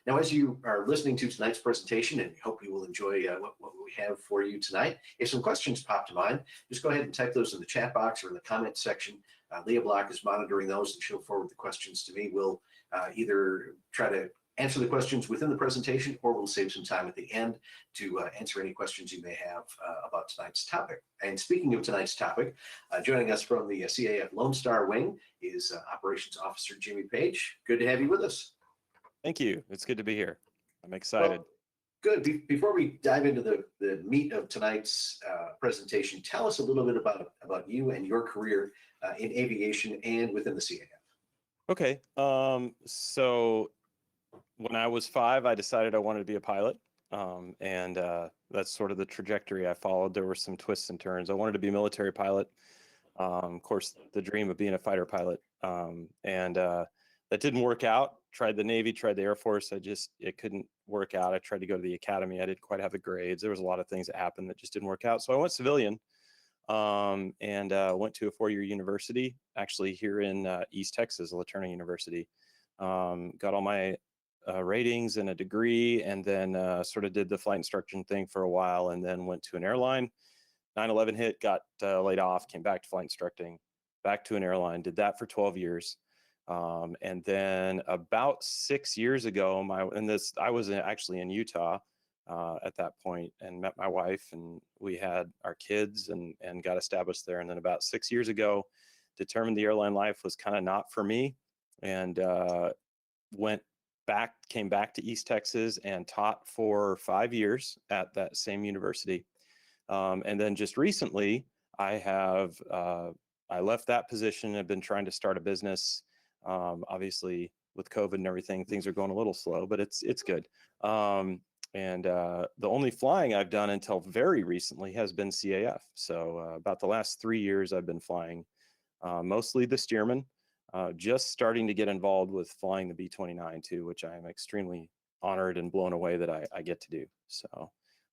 Now, as you are listening to tonight's presentation, and hope you will enjoy what we have for you tonight, if some questions pop to mind, just go ahead and type those in the chat box or in the comment section. Leah Block is monitoring those, and she'll forward the questions to me. We'll either try to answer the questions within the presentation, or we'll save some time at the end to answer any questions you may have about tonight's topic. And speaking of tonight's topic, joining us from the CAF Lone Star Wing is Operations Officer Jimmy Page. Good to have you with us. Thank you. It's good to be here. I'm excited. Well, good. Before we dive into the meat of tonight's presentation, tell us a little bit about you and your career in aviation and within the CAF. Okay. So when I was 5, I decided I wanted to be a pilot. And that's sort of the trajectory I followed. There were some twists and turns. I wanted to be a military pilot. Of course, the dream of being a fighter pilot. And that didn't work out. Tried the Navy, tried the Air Force. It couldn't work out. I tried to go to the academy. I didn't quite have the grades. There was a lot of things that happened that just didn't work out. So I went civilian and went to a 4-year university, actually here in East Texas, LaTerna University. Got all my ratings and a degree, and then sort of did the flight instruction thing for a while, and then went to an airline. 9/11 hit, got laid off, came back to flight instructing, back to an airline, did that for 12 years. And then about 6 years ago, I was actually in Utah at that point, and met my wife, and we had our kids and got established there. And then about 6 years ago, determined the airline life was kind of not for me, and came back to East Texas and taught for 5 years at that same university. And then just recently, I left that position. I've been trying to start a business. Obviously, with COVID and everything, things are going a little slow, but it's good. And the only flying I've done until very recently has been CAF. So about the last 3 years, I've been flying mostly the Stearman. Just starting to get involved with flying the B-29 too, which I am extremely honored and blown away that I get to do. So,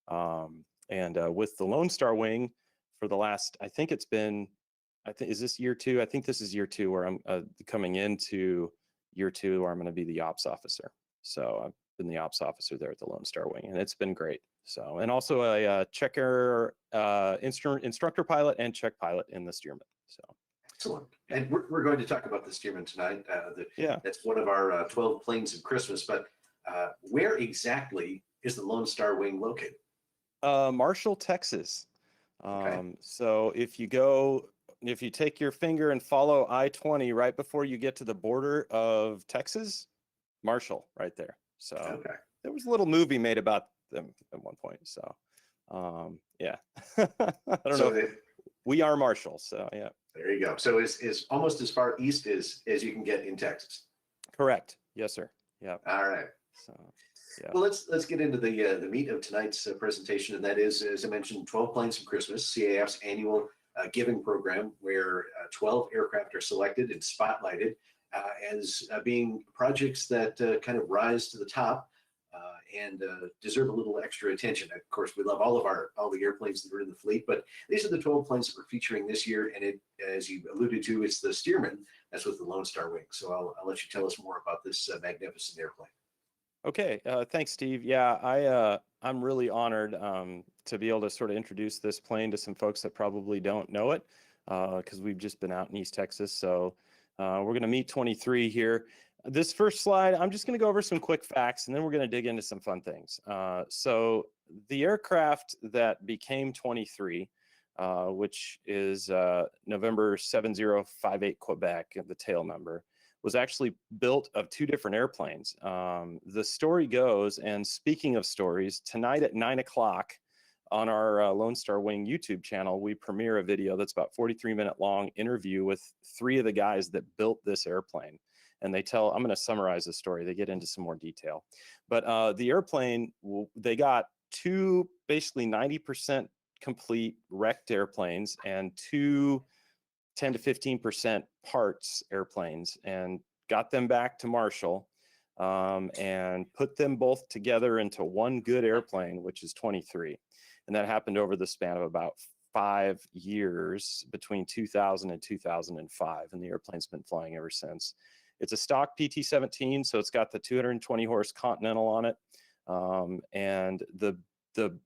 with the Lone Star Wing for the last, is this year 2? I think this is year 2 where I'm coming into year 2 where I'm going to be the ops officer. So I've been the ops officer there at the Lone Star Wing, and it's been great. So, and also a checker, instructor pilot and check pilot in the Stearman. So. Excellent. And we're going to talk about the Stearman tonight. That's one of our 12 planes of Christmas. But where exactly is the Lone Star Wing located? Marshall, Texas. Okay. So if you take your finger and follow I-20 right before you get to the border of Texas, Marshall, right there. So okay. There was a little movie made about them at one point. So yeah, I don't know. We are Marshall. So yeah. There you go. So it's almost as far east as you can get in Texas. Correct. Yes, sir. Yeah. All right. So, yeah. Well, let's get into the meat of tonight's presentation, and that is, as I mentioned, 12 Planes from Christmas, CAF's annual giving program, where 12 aircraft are selected and spotlighted as being projects that kind of rise to the top and deserve a little extra attention. Of course, we love all the airplanes that are in the fleet, but these are the 12 planes that we're featuring this year. And as you alluded to, it's the Stearman. That's with the Lone Star Wing. So I'll let you tell us more about this magnificent airplane. Okay, thanks, Steve. Yeah, I'm really honored to be able to sort of introduce this plane to some folks that probably don't know it, because we've just been out in East Texas. So we're going to meet 23 here. This first slide, I'm just going to go over some quick facts, and then we're going to dig into some fun things. So the aircraft that became 23, which is November 7058 Quebec, the tail number, was actually built of 2 different airplanes. The story goes, and speaking of stories, tonight at 9 o'clock on our Lone Star Wing YouTube channel, we premiere a video that's about 43-minute long interview with 3 of the guys that built this airplane. And I'm going to summarize the story. They get into some more detail. But the airplane, they got 2 basically 90% complete wrecked airplanes and 2 10 to 15% parts airplanes, and got them back to Marshall and put them both together into one good airplane, which is 23. And that happened over the span of about 5 years between 2000 and 2005. And the airplane's been flying ever since. It's a stock PT-17, so it's got the 220 horse Continental on it. And the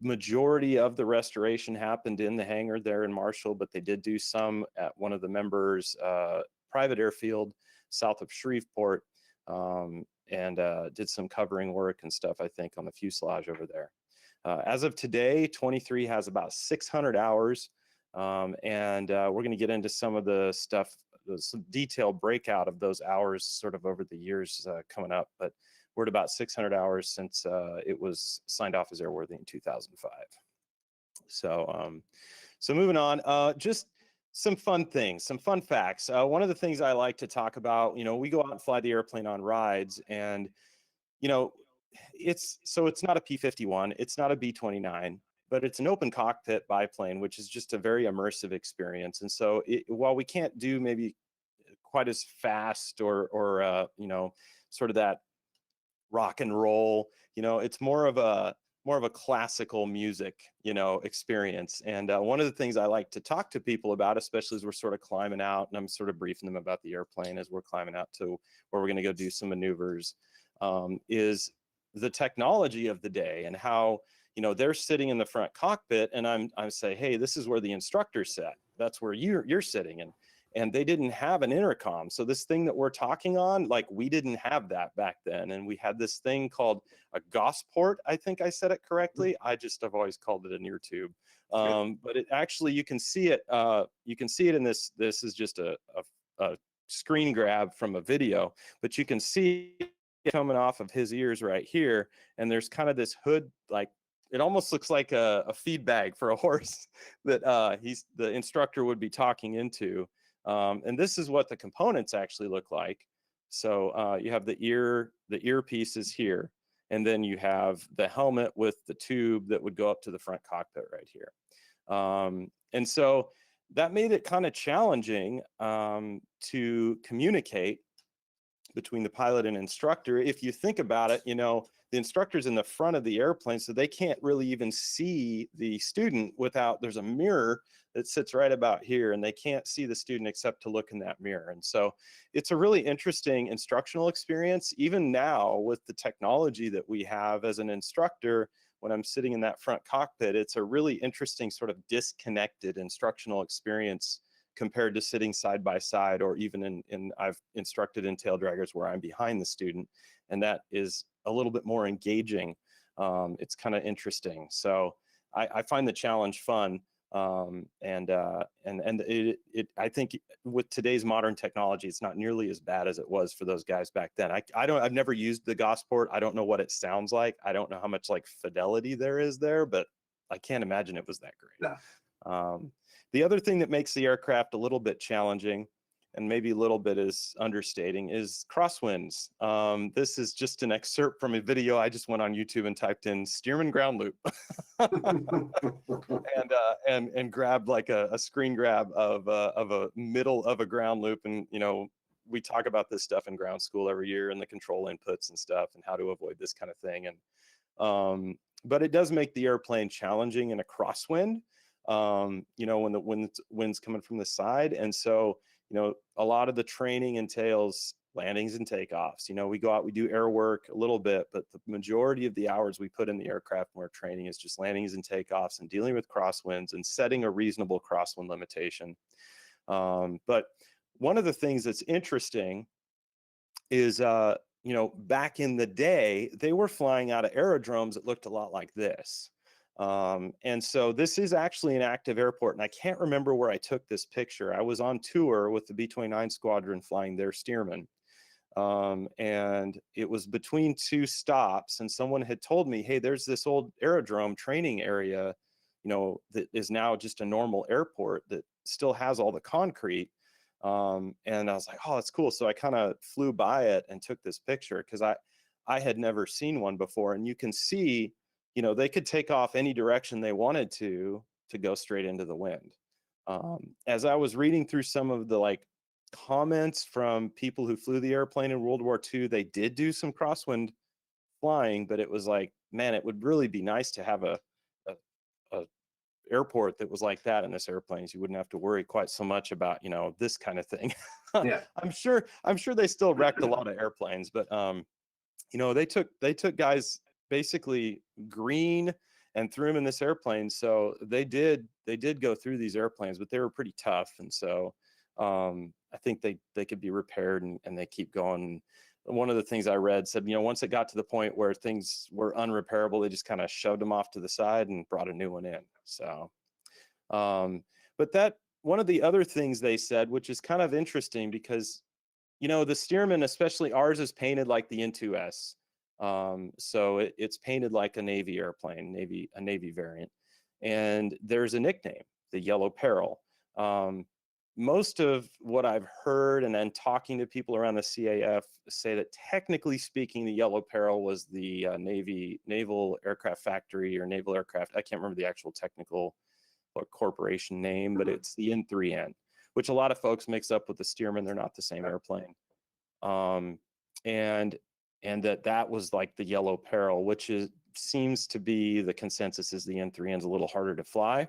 majority of the restoration happened in the hangar there in Marshall, but they did do some at one of the members' private airfield south of Shreveport, and did some covering work and stuff, I think, on the fuselage over there. As of today, 23 has about 600 hours, and we're going to get into some of the stuff, some detailed breakout of those hours sort of over the years coming up, but we're at about 600 hours since it was signed off as airworthy in 2005. So, so moving on, just some fun things, some fun facts. One of the things I like to talk about, we go out and fly the airplane on rides, and, it's not a P-51, it's not a B-29, but it's an open cockpit biplane, which is just a very immersive experience. And so while we can't do maybe quite as fast or sort of that rock and roll, it's more of a classical music, experience. And one of the things I like to talk to people about, especially as we're sort of climbing out, and I'm sort of briefing them about the airplane as we're climbing out to where we're going to go do some maneuvers, is the technology of the day and how, they're sitting in the front cockpit, and I say, hey, this is where the instructor sat. That's where you're sitting. And they didn't have an intercom. So this thing that we're talking on, like, we didn't have that back then. And we had this thing called a Gosport. I think I said it correctly. I've always called it an ear tube. But it actually, you can see it in this. This is just a screen grab from a video, but you can see it coming off of his ears right here. And there's kind of this hood, like, it almost looks like a feed bag for a horse that the instructor would be talking into. And this is what the components actually look like. So you have the earpieces here, and then you have the helmet with the tube that would go up to the front cockpit right here. And so that made it kind of challenging to communicate between the pilot and instructor. If you think about it, the instructor's in the front of the airplane, so they can't really even see the student there's a mirror that sits right about here, and they can't see the student except to look in that mirror. And so it's a really interesting instructional experience. Even now, with the technology that we have as an instructor, when I'm sitting in that front cockpit, it's a really interesting sort of disconnected instructional experience compared to sitting side by side, or even I've instructed in tail draggers where I'm behind the student, and that is a little bit more engaging. It's kind of interesting. So I find the challenge fun. And I think with today's modern technology, it's not nearly as bad as it was for those guys back then. I've never used the Gosport. I don't know what it sounds like. I don't know how much like fidelity there is there, but I can't imagine it was that great. No. The other thing that makes the aircraft a little bit challenging, and maybe a little bit is understating, is crosswinds. This is just an excerpt from a video. I just went on YouTube and typed in Stearman ground loop and grabbed like a screen grab of a middle of a ground loop. And, we talk about this stuff in ground school every year, and the control inputs and stuff, and how to avoid this kind of thing. And but it does make the airplane challenging in a crosswind, when the wind's coming from the side. And so, a lot of the training entails landings and takeoffs. We go out, we do air work a little bit, but the majority of the hours we put in the aircraft when we're training is just landings and takeoffs and dealing with crosswinds and setting a reasonable crosswind limitation. But one of the things that's interesting is, back in the day, they were flying out of aerodromes that looked a lot like this. And so this is actually an active airport, and I can't remember where I took this picture. I was on tour with the B-29 squadron flying their Stearman. And it was between two stops, and someone had told me, hey, there's this old aerodrome training area, that is now just a normal airport that still has all the concrete. And I was like, oh, that's cool. So I kind of flew by it and took this picture, because I had never seen one before. And you can see, they could take off any direction they wanted to go straight into the wind. As I was reading through some of the comments from people who flew the airplane in World War II, they did do some crosswind flying, but it was like, man, it would really be nice to have a airport that was like that in this airplane. So you wouldn't have to worry quite so much about, this kind of thing. Yeah. I'm sure they still wrecked a lot of airplanes, but they took guys basically green and threw them in this airplane. So they did go through these airplanes, but they were pretty tough. And so I think they could be repaired, and they keep going. One of the things I read said, once it got to the point where things were unrepairable, they just kind of shoved them off to the side and brought a new one in. So, but that one of the other things they said, which is kind of interesting because, the Stearman, especially ours, is painted like the N2S. So it's painted like a Navy airplane, a Navy variant. And there's a nickname, the Yellow Peril. Most of what I've heard and then talking to people around the CAF say that technically speaking, the Yellow Peril was the Naval Aircraft Factory or Naval Aircraft. I can't remember the actual technical or corporation name, but it's the N3N, which a lot of folks mix up with the Stearman. They're not the same airplane. And that was like the Yellow Peril, which seems to be the consensus is the N3N is a little harder to fly.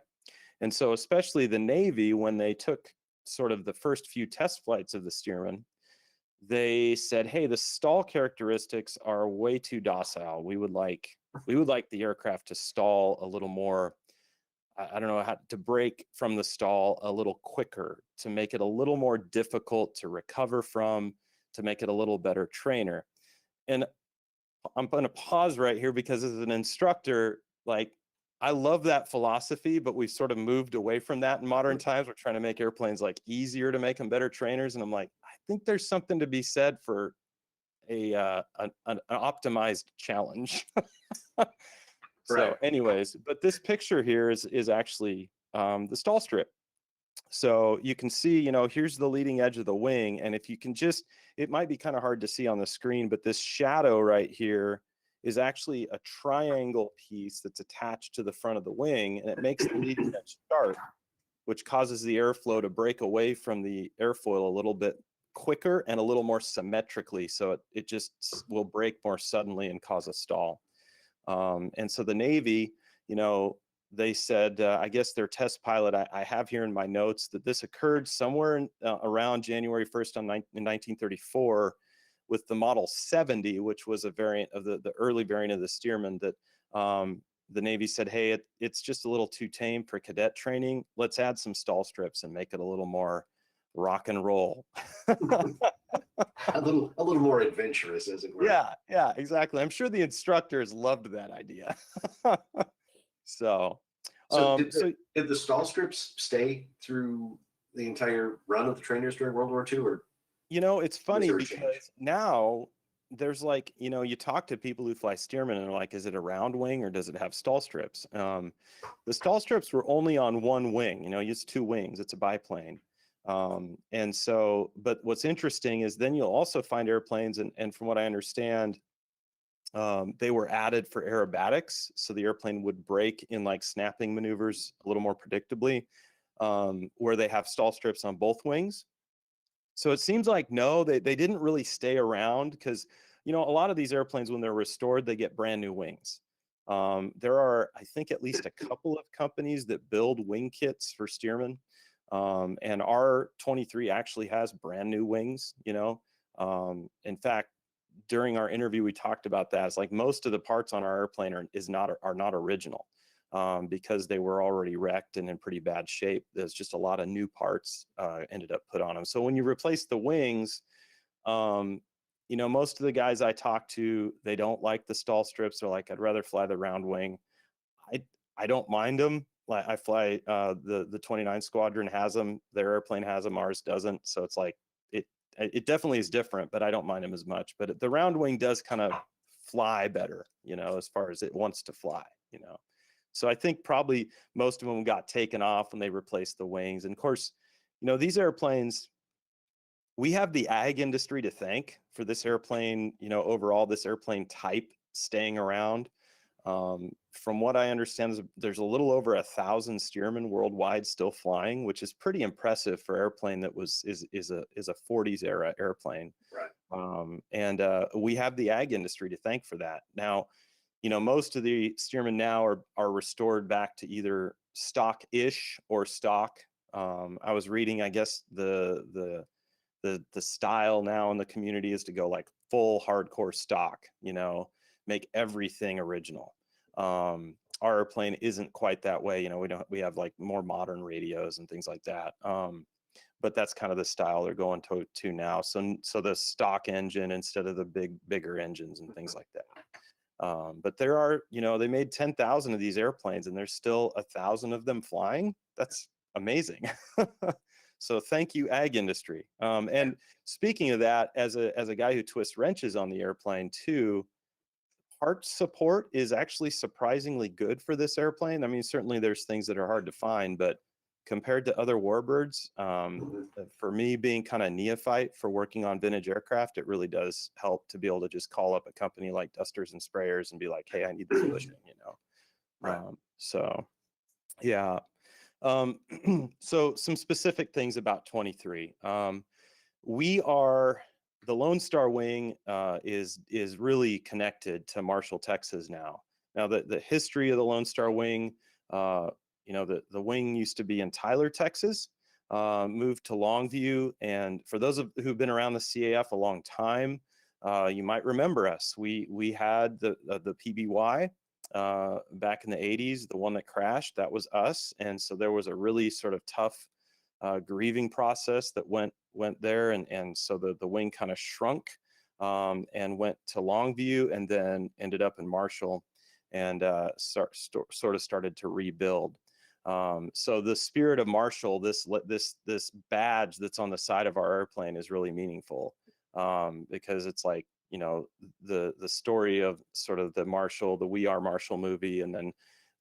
And so especially the Navy, when they took sort of the first few test flights of the Stearman, they said, hey, the stall characteristics are way too docile. We would like the aircraft to stall a little more, I don't know, how to break from the stall a little quicker, to make it a little more difficult to recover from, to make it a little better trainer. And I'm going to pause right here because as an instructor, I love that philosophy, but we've sort of moved away from that in modern times. We're trying to make airplanes easier to make them better trainers. And I'm like, I think there's something to be said for an optimized challenge. So anyways, but this picture here is actually the stall strip. So you can see, here's the leading edge of the wing. And if you can it might be kind of hard to see on the screen, but this shadow right here is actually a triangle piece that's attached to the front of the wing, and it makes the leading edge sharp, which causes the airflow to break away from the airfoil a little bit quicker and a little more symmetrically. So it just will break more suddenly and cause a stall. And so the Navy, they said, I guess their test pilot, I have here in my notes that this occurred somewhere around January 1st in 1934 with the Model 70, which was a variant of the early variant of the Stearman that the Navy said, hey, it's just a little too tame for cadet training. Let's add some stall strips and make it a little more rock and roll. a little more adventurous, as it were. Yeah, exactly. I'm sure the instructors loved that idea. So did the stall strips stay through the entire run of the trainers during World War II, or? It's funny because now there's you talk to people who fly Stearman and they're like, is it a round wing or does it have stall strips? The stall strips were only on one wing, it's two wings, it's a biplane. And so, but what's interesting is then you'll also find airplanes, and from what I understand, they were added for aerobatics. So the airplane would brake in snapping maneuvers a little more predictably, where they have stall strips on both wings. So it seems like, no, they didn't really stay around because, a lot of these airplanes, when they're restored, they get brand new wings. There are, I think, at least a couple of companies that build wing kits for Stearman. And our 23 actually has brand new wings, in fact, during our interview, we talked about that. It's most of the parts on our airplane are not original. Because they were already wrecked and in pretty bad shape. There's just a lot of new parts ended up put on them. So when you replace the wings, most of the guys I talk to, they don't like the stall strips. They're like, I'd rather fly the round wing. I don't mind them. I fly the 29 Squadron has them. Their airplane has them. Ours doesn't. So it's it definitely is different, but I don't mind them as much. But the round wing does kind of fly better, as far as it wants to fly, So I think probably most of them got taken off when they replaced the wings. And of course, these airplanes, we have the ag industry to thank for this airplane, overall, this airplane type staying around. From what I understand, there's a little over 1,000 Stearman worldwide still flying, which is pretty impressive for an airplane that is a 40s era airplane. Right. And we have the ag industry to thank for that. Now, most of the Stearman now are restored back to either stock-ish or stock. I was reading, I guess the style now in the community is to go like full hardcore stock, you know, make everything original. Our airplane isn't quite that way. You know, we have like more modern radios and things like that. But that's kind of the style they're going to now. So the stock engine instead of the bigger engines and things like that. But there are, you know, they made 10,000 of these airplanes and there's still 1,000 of them flying. That's amazing. So thank you, ag industry. And speaking of that, as a guy who twists wrenches on the airplane too, parts support is actually surprisingly good for this airplane. I mean, certainly there's things that are hard to find, but compared to other Warbirds, for me being kind of neophyte for working on vintage aircraft, it really does help to be able to just call up a company like Dusters and Sprayers and be like, hey, I need this bushing, you know? Right. So yeah. So some specific things about 23. The Lone Star Wing is really connected to Marshall, Texas now. Now the history of the Lone Star Wing, you know, the wing used to be in Tyler, Texas, moved to Longview. And for those who've been around the CAF a long time, you might remember us. We had the PBY back in the 80s, the one that crashed, that was us. And so there was a really sort of tough grieving process that went there. And so the wing kind of shrunk and went to Longview and then ended up in Marshall and sort of started to rebuild. So the spirit of Marshall, this badge that's on the side of our airplane is really meaningful because it's like, you know, the story of sort of the Marshall, the We Are Marshall movie, and then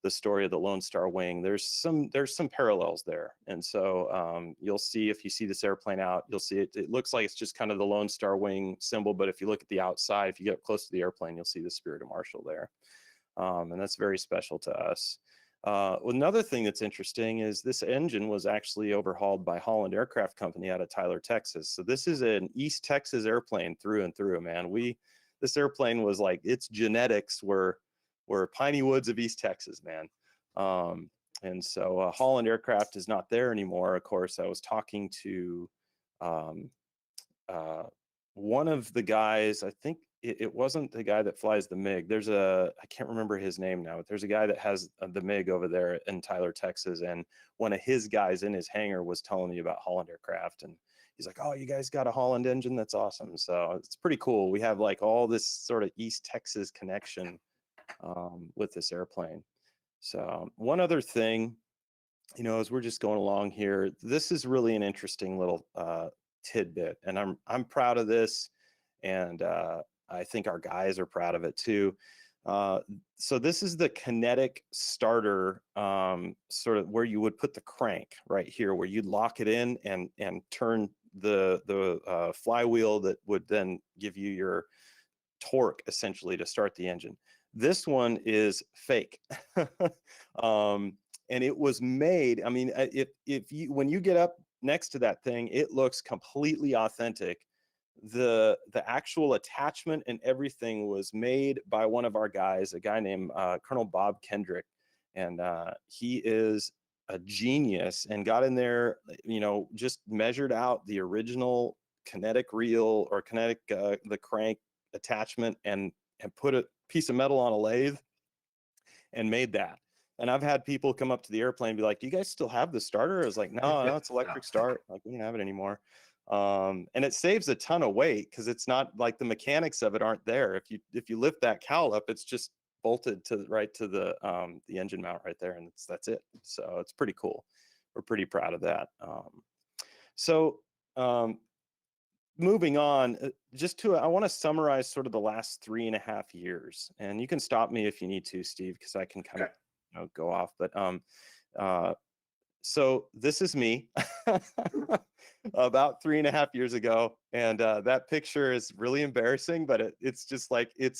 the story of the Lone Star Wing. There's some parallels there, and so you'll see if you see this airplane out, you'll see it. It looks like it's just kind of the Lone Star Wing symbol, but if you look at the outside, if you get up close to the airplane, you'll see the spirit of Marshall there, and that's very special to us. Another thing that's interesting is this engine was actually overhauled by Holland Aircraft Company out of Tyler, Texas. So this is an East Texas airplane through and through, man. This airplane was like, its genetics were piney woods of East Texas, man. And so Holland Aircraft is not there anymore. Of course, I was talking to one of the guys, I think it wasn't the guy that flies the MiG. I can't remember his name now, but there's a guy that has the MiG over there in Tyler, Texas. And one of his guys in his hangar was telling me about Holland Aircraft. And he's like, oh, you guys got a Holland engine? That's awesome. So it's pretty cool. We have like all this sort of East Texas connection with this airplane. So one other thing, you know, as we're just going along here, this is really an interesting little tidbit, and I'm proud of this, and I think our guys are proud of it too. So this is the kinetic starter, sort of where you would put the crank right here, where you'd lock it in and turn the flywheel that would then give you your torque essentially to start the engine. This one is fake. And it was made, I mean, when you get up next to that thing, it looks completely authentic. The actual attachment and everything was made by one of our guys, a guy named Colonel Bob Kendrick. And he is a genius and got in there, you know, just measured out the original kinetic reel or kinetic, the crank attachment and put a piece of metal on a lathe and made that. And I've had people come up to the airplane and be like, do you guys still have the starter? I was like, no, it's electric start. Like, we don't have it anymore. And it saves a ton of weight because it's not like the mechanics of it aren't there. If you lift that cowl up, it's just bolted to the engine mount right there, and that's it. So it's pretty cool. We're pretty proud of that. Moving on, I want to summarize sort of the last 3.5 years, and you can stop me if you need to, Steve, because I can kind of go off. But so this is me about 3.5 years ago, and that picture is really embarrassing, but it's just like it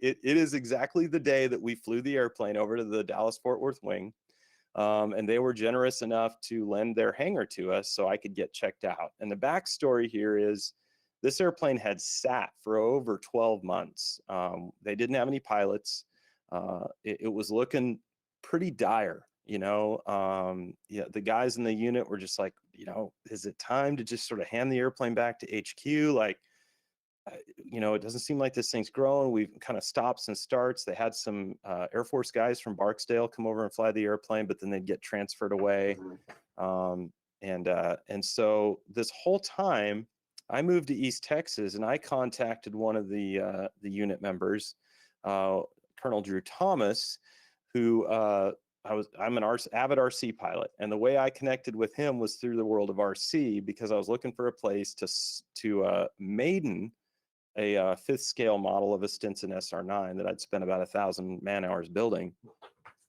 is exactly the day that we flew the airplane over to the Dallas-Fort Worth wing, and they were generous enough to lend their hangar to us so I could get checked out. And the backstory here is this airplane had sat for over 12 months. They didn't have any pilots. It was looking pretty dire. Yeah, the guys in the unit were just like, is it time to just sort of hand the airplane back to HQ? Like, it doesn't seem like this thing's growing. We've kind of stops and starts. They had some Air Force guys from Barksdale come over and fly the airplane, but then they'd get transferred away. And so this whole time, I moved to East Texas, and I contacted one of the unit members, Colonel Drew Thomas, who I'm an avid RC pilot, and the way I connected with him was through the world of RC, because I was looking for a place to maiden a fifth scale model of a Stinson SR9 that I'd spent about 1,000 man hours building.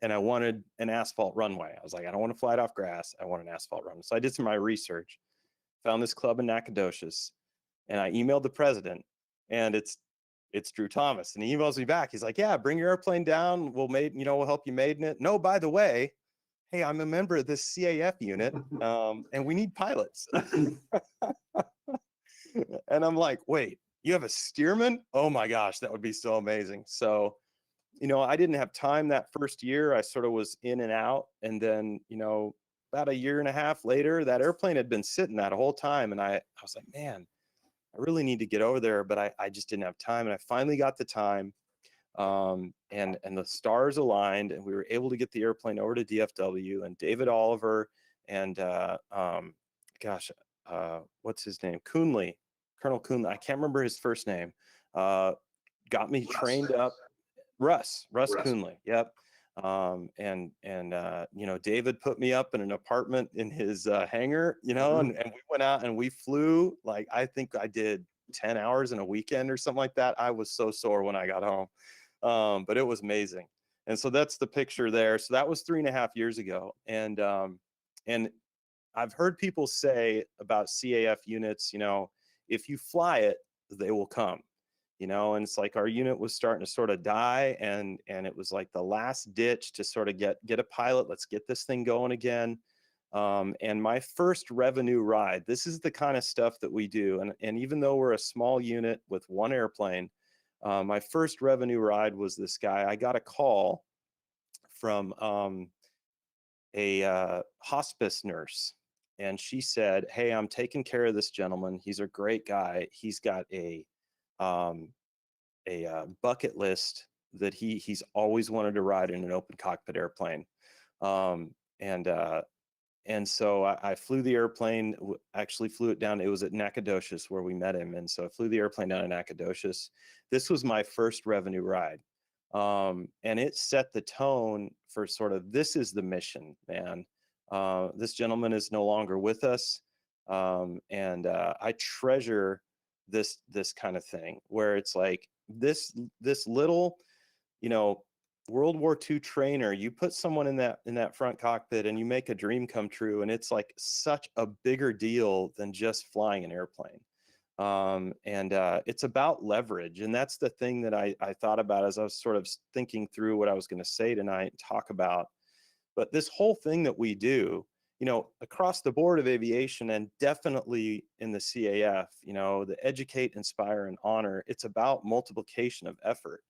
And I wanted an asphalt runway. I was like, I don't want to fly it off grass. I want an asphalt runway. So I did some of my research, found this club in Nacogdoches, and I emailed the president, and it's Drew Thomas. And he emails me back. He's like, yeah, bring your airplane down. We'll help you maiden it. No, by the way, hey, I'm a member of this CAF unit, and we need pilots. And I'm like, wait, you have a Stearman? Oh my gosh, that would be so amazing. So, I didn't have time that first year. I sort of was in and out. And then, about a year and a half later, that airplane had been sitting that whole time. And I was like, man, I really need to get over there, but I just didn't have time. And I finally got the time, and the stars aligned, and we were able to get the airplane over to DFW, and David Oliver and, what's his name? Colonel Coonley. I can't remember his first name. Got me trained up. Russ Coonley. Yep. David put me up in an apartment in his hangar, and we went out and we flew. Like, I think I did 10 hours in a weekend or something like that. I was so sore when I got home, but it was amazing. And so that's the picture there. So that was 3.5 years ago. And I've heard people say about CAF units, if you fly it, they will come. And it's like our unit was starting to sort of die, and it was like the last ditch to sort of get a pilot. Let's get this thing going again. And my first revenue ride, this is the kind of stuff that we do. And even though we're a small unit with one airplane, my first revenue ride was this guy. I got a call from a hospice nurse, and she said, hey, I'm taking care of this gentleman. He's a great guy. He's got a bucket list that he's always wanted to ride in an open cockpit airplane. And so I flew the airplane, actually flew it down. It was at Nacogdoches where we met him. And so I flew the airplane down to Nacogdoches. This was my first revenue ride. And it set the tone for sort of, this is the mission, man. This gentleman is no longer with us. And I treasure this kind of thing, where it's like this little, World War II trainer, you put someone in that front cockpit and you make a dream come true. And it's like such a bigger deal than just flying an airplane. It's about leverage. And that's the thing that I thought about as I was sort of thinking through what I was going to say tonight and talk about. But this whole thing that we do, across the board of aviation, and definitely in the CAF, the educate, inspire, and honor, it's about multiplication of effort.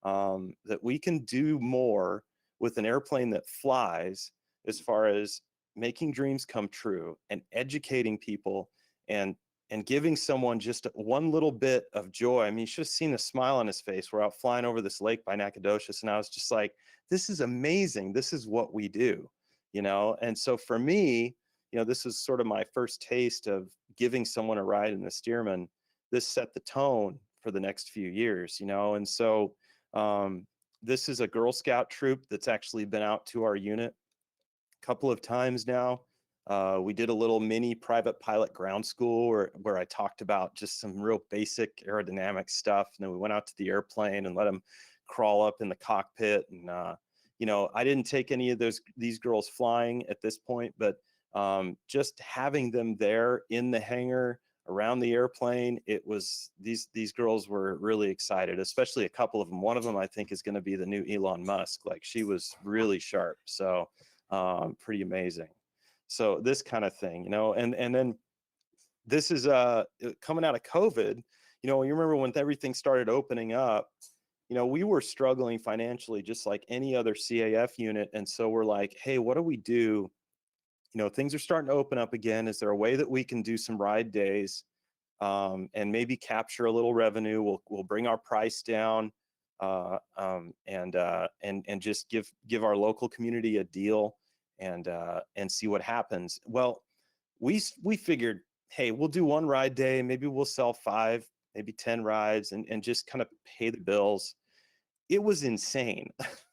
That we can do more with an airplane that flies, as far as making dreams come true and educating people and giving someone just one little bit of joy. I mean, you should have seen the smile on his face. We're out flying over this lake by Nacogdoches, and I was just like, this is amazing. This is what we do, And so for me, this is sort of my first taste of giving someone a ride in the Stearman. This set the tone for the next few years, And so this is a Girl Scout troop that's actually been out to our unit a couple of times now. We did a little mini private pilot ground school where I talked about just some real basic aerodynamic stuff. And then we went out to the airplane and let them crawl up in the cockpit. And, I didn't take any of these girls flying at this point, but just having them there in the hangar around the airplane, it was, these girls were really excited, especially a couple of them. One of them, I think, is going to be the new Elon Musk. Like, she was really sharp. So pretty amazing. So this kind of thing, and then this is coming out of COVID, you remember when everything started opening up, we were struggling financially just like any other CAF unit. And so we're like, hey, what do we do? Things are starting to open up again. Is there a way that we can do some ride days and maybe capture a little revenue? We'll bring our price down and just give our local community a deal and see what happens. Well, we figured, hey, we'll do one ride day. Maybe we'll sell 5, maybe 10 rides and just kind of pay the bills. It was insane.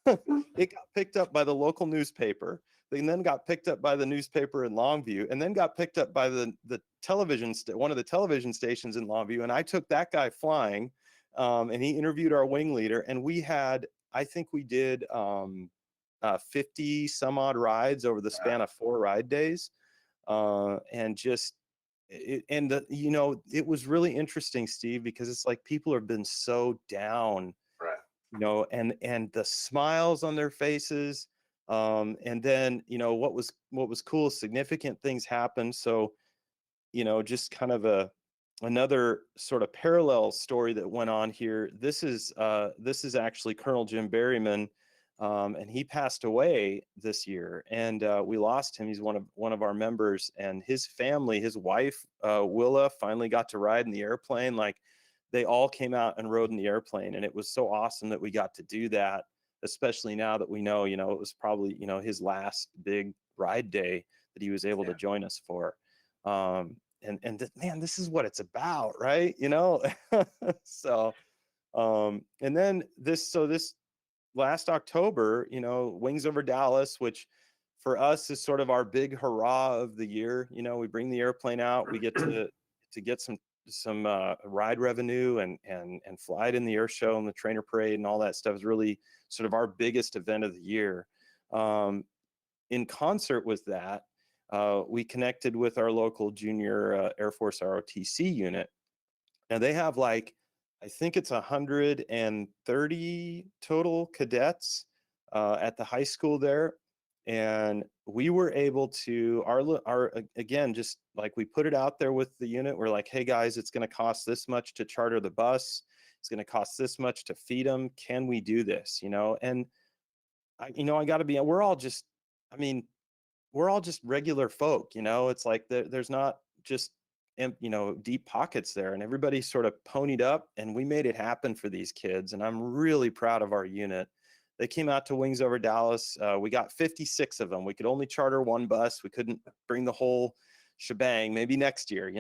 It got picked up by the local newspaper, and then got picked up by the newspaper in Longview, and then got picked up by the television one of the television stations in Longview. And I took that guy flying, and he interviewed our wing leader, and I think we did 50 some odd rides over the span of 4 ride days, and just it was really interesting, Steve, because it's like people have been so down, right? And the smiles on their faces, and then what was cool, significant things happened. So just kind of another sort of parallel story that went on here. This is actually Colonel Jim Berryman, and he passed away this year, and we lost him. He's one of our members, and his family, his wife Willa, finally got to ride in the airplane. Like, they all came out and rode in the airplane, and it was so awesome that we got to do that, especially now that we know, it was probably, his last big ride day that he was able to join us for. Man, this is what it's about, right? So, and then this last October, Wings Over Dallas, which for us is sort of our big hurrah of the year. We bring the airplane out, we get to get some ride revenue and fly it in the air show and the trainer parade and all that stuff is really sort of our biggest event of the year. In concert with that, we connected with our local junior Air Force ROTC unit. Now they have I think it's 130 total cadets at the high school there. And we were able to, again, just like we put it out there with the unit, we're like, hey guys, it's going to cost this much to charter the bus. It's going to cost this much to feed them. Can we do this? And I got to be, we're all just regular folk, it's like there's not just, deep pockets there, and everybody sort of ponied up, and we made it happen for these kids. And I'm really proud of our unit. They came out to Wings Over Dallas. We got 56 of them. We could only charter one bus. We couldn't bring the whole shebang, maybe next year,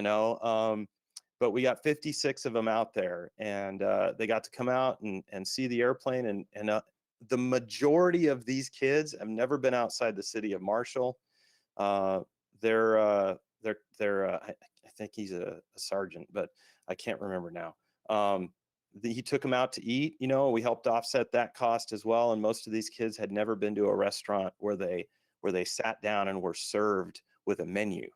but we got 56 of them out there, and they got to come out and see the airplane. And the majority of these kids have never been outside the city of Marshall. They're I think he's a sergeant, but I can't remember now. He took them out to eat, we helped offset that cost as well. And most of these kids had never been to a restaurant where they sat down and were served with a menu.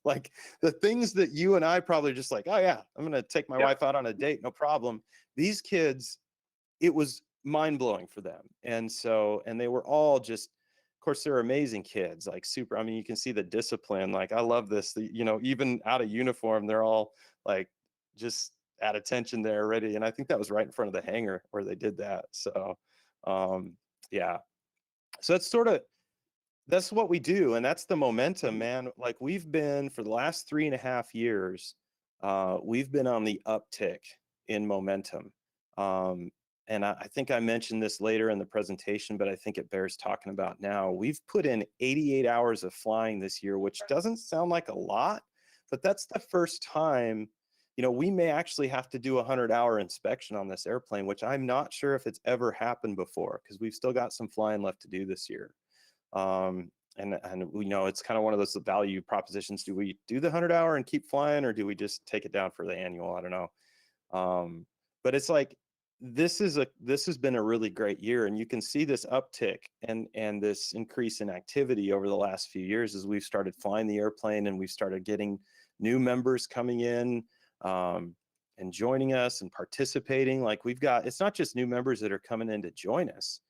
Like the things that you and I probably just like, oh yeah, I'm going to take my wife out on a date, no problem. These kids, it was mind blowing for them. And they were all just, of course, they're amazing kids, like super. I mean, you can see the discipline. Like, I love this, even out of uniform, they're all like just at attention there ready. And I think that was right in front of the hangar where they did that. So, yeah. So that's what we do. And that's the momentum, man. Like, we've been, for the last 3.5 years, we've been on the uptick in momentum. And I think I mentioned this later in the presentation, but I think it bears talking about now. We've put in 88 hours of flying this year, which doesn't sound like a lot, but that's the first time, we may actually have to do a 100-hour inspection on this airplane, which I'm not sure if it's ever happened before, because we've still got some flying left to do this year. And we know it's kind of one of those value propositions. Do we do the 100-hour and keep flying, or do we just take it down for the annual? I don't know. But it's like, this has been a really great year, and you can see this uptick and this increase in activity over the last few years as we've started flying the airplane, and we've started getting new members coming in and joining us and participating. Like, it's not just new members that are coming in to join us.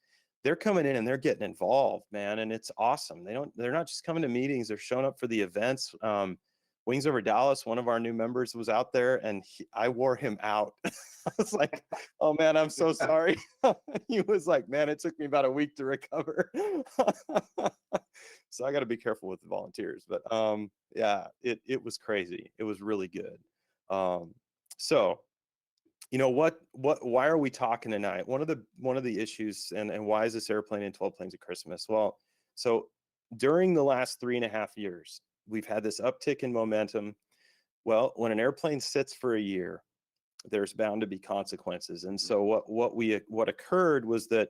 They're coming in and they're getting involved, man. And it's awesome. They're not just coming to meetings, they're showing up for the events. Wings Over Dallas, one of our new members was out there, and I wore him out. I was like, oh man, I'm so sorry. He was like, man, it took me about a week to recover. So I got to be careful with the volunteers, but yeah, it was crazy. It was really good. So why are we talking tonight? One of the issues, and why is this airplane in 12 Planes of Christmas? Well, so during the last 3.5 years, we've had this uptick in momentum. Well, when an airplane sits for a year, there's bound to be consequences. And so what occurred was that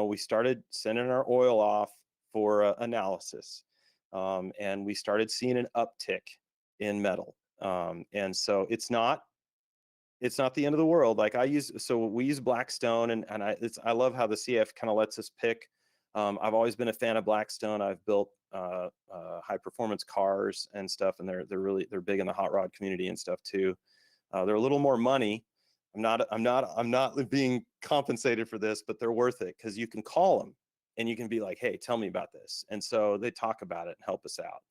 we started sending our oil off for analysis, and we started seeing an uptick in metal. And so it's not the end of the world. Like we use Blackstone, and I love how the CF kind of lets us pick. I've always been a fan of Blackstone. I've built high performance cars and stuff, and they're big in the hot rod community and stuff too. They're a little more money. I'm not being compensated for this, but they're worth it, because you can call them and you can be like, hey, tell me about this. And so they talk about it and help us out.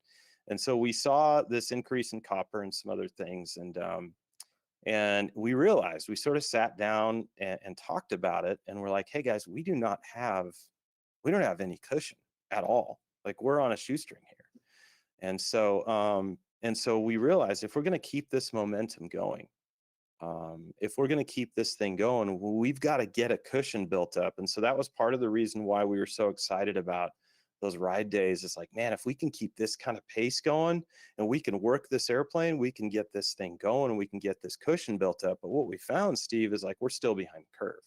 And so we saw this increase in copper and some other things. And we realized, we sort of sat down and talked about it, and we're like, hey guys, we don't have any cushion at all. Like, we're on a shoestring here. And so we realized, if we're going to keep this momentum going, if we're going to keep this thing going, we've got to get a cushion built up. And so that was part of the reason why we were so excited about those ride days. It's like, man, if we can keep this kind of pace going, and we can work this airplane, we can get this thing going, and we can get this cushion built up. But what we found, Steve, is like, we're still behind the curve.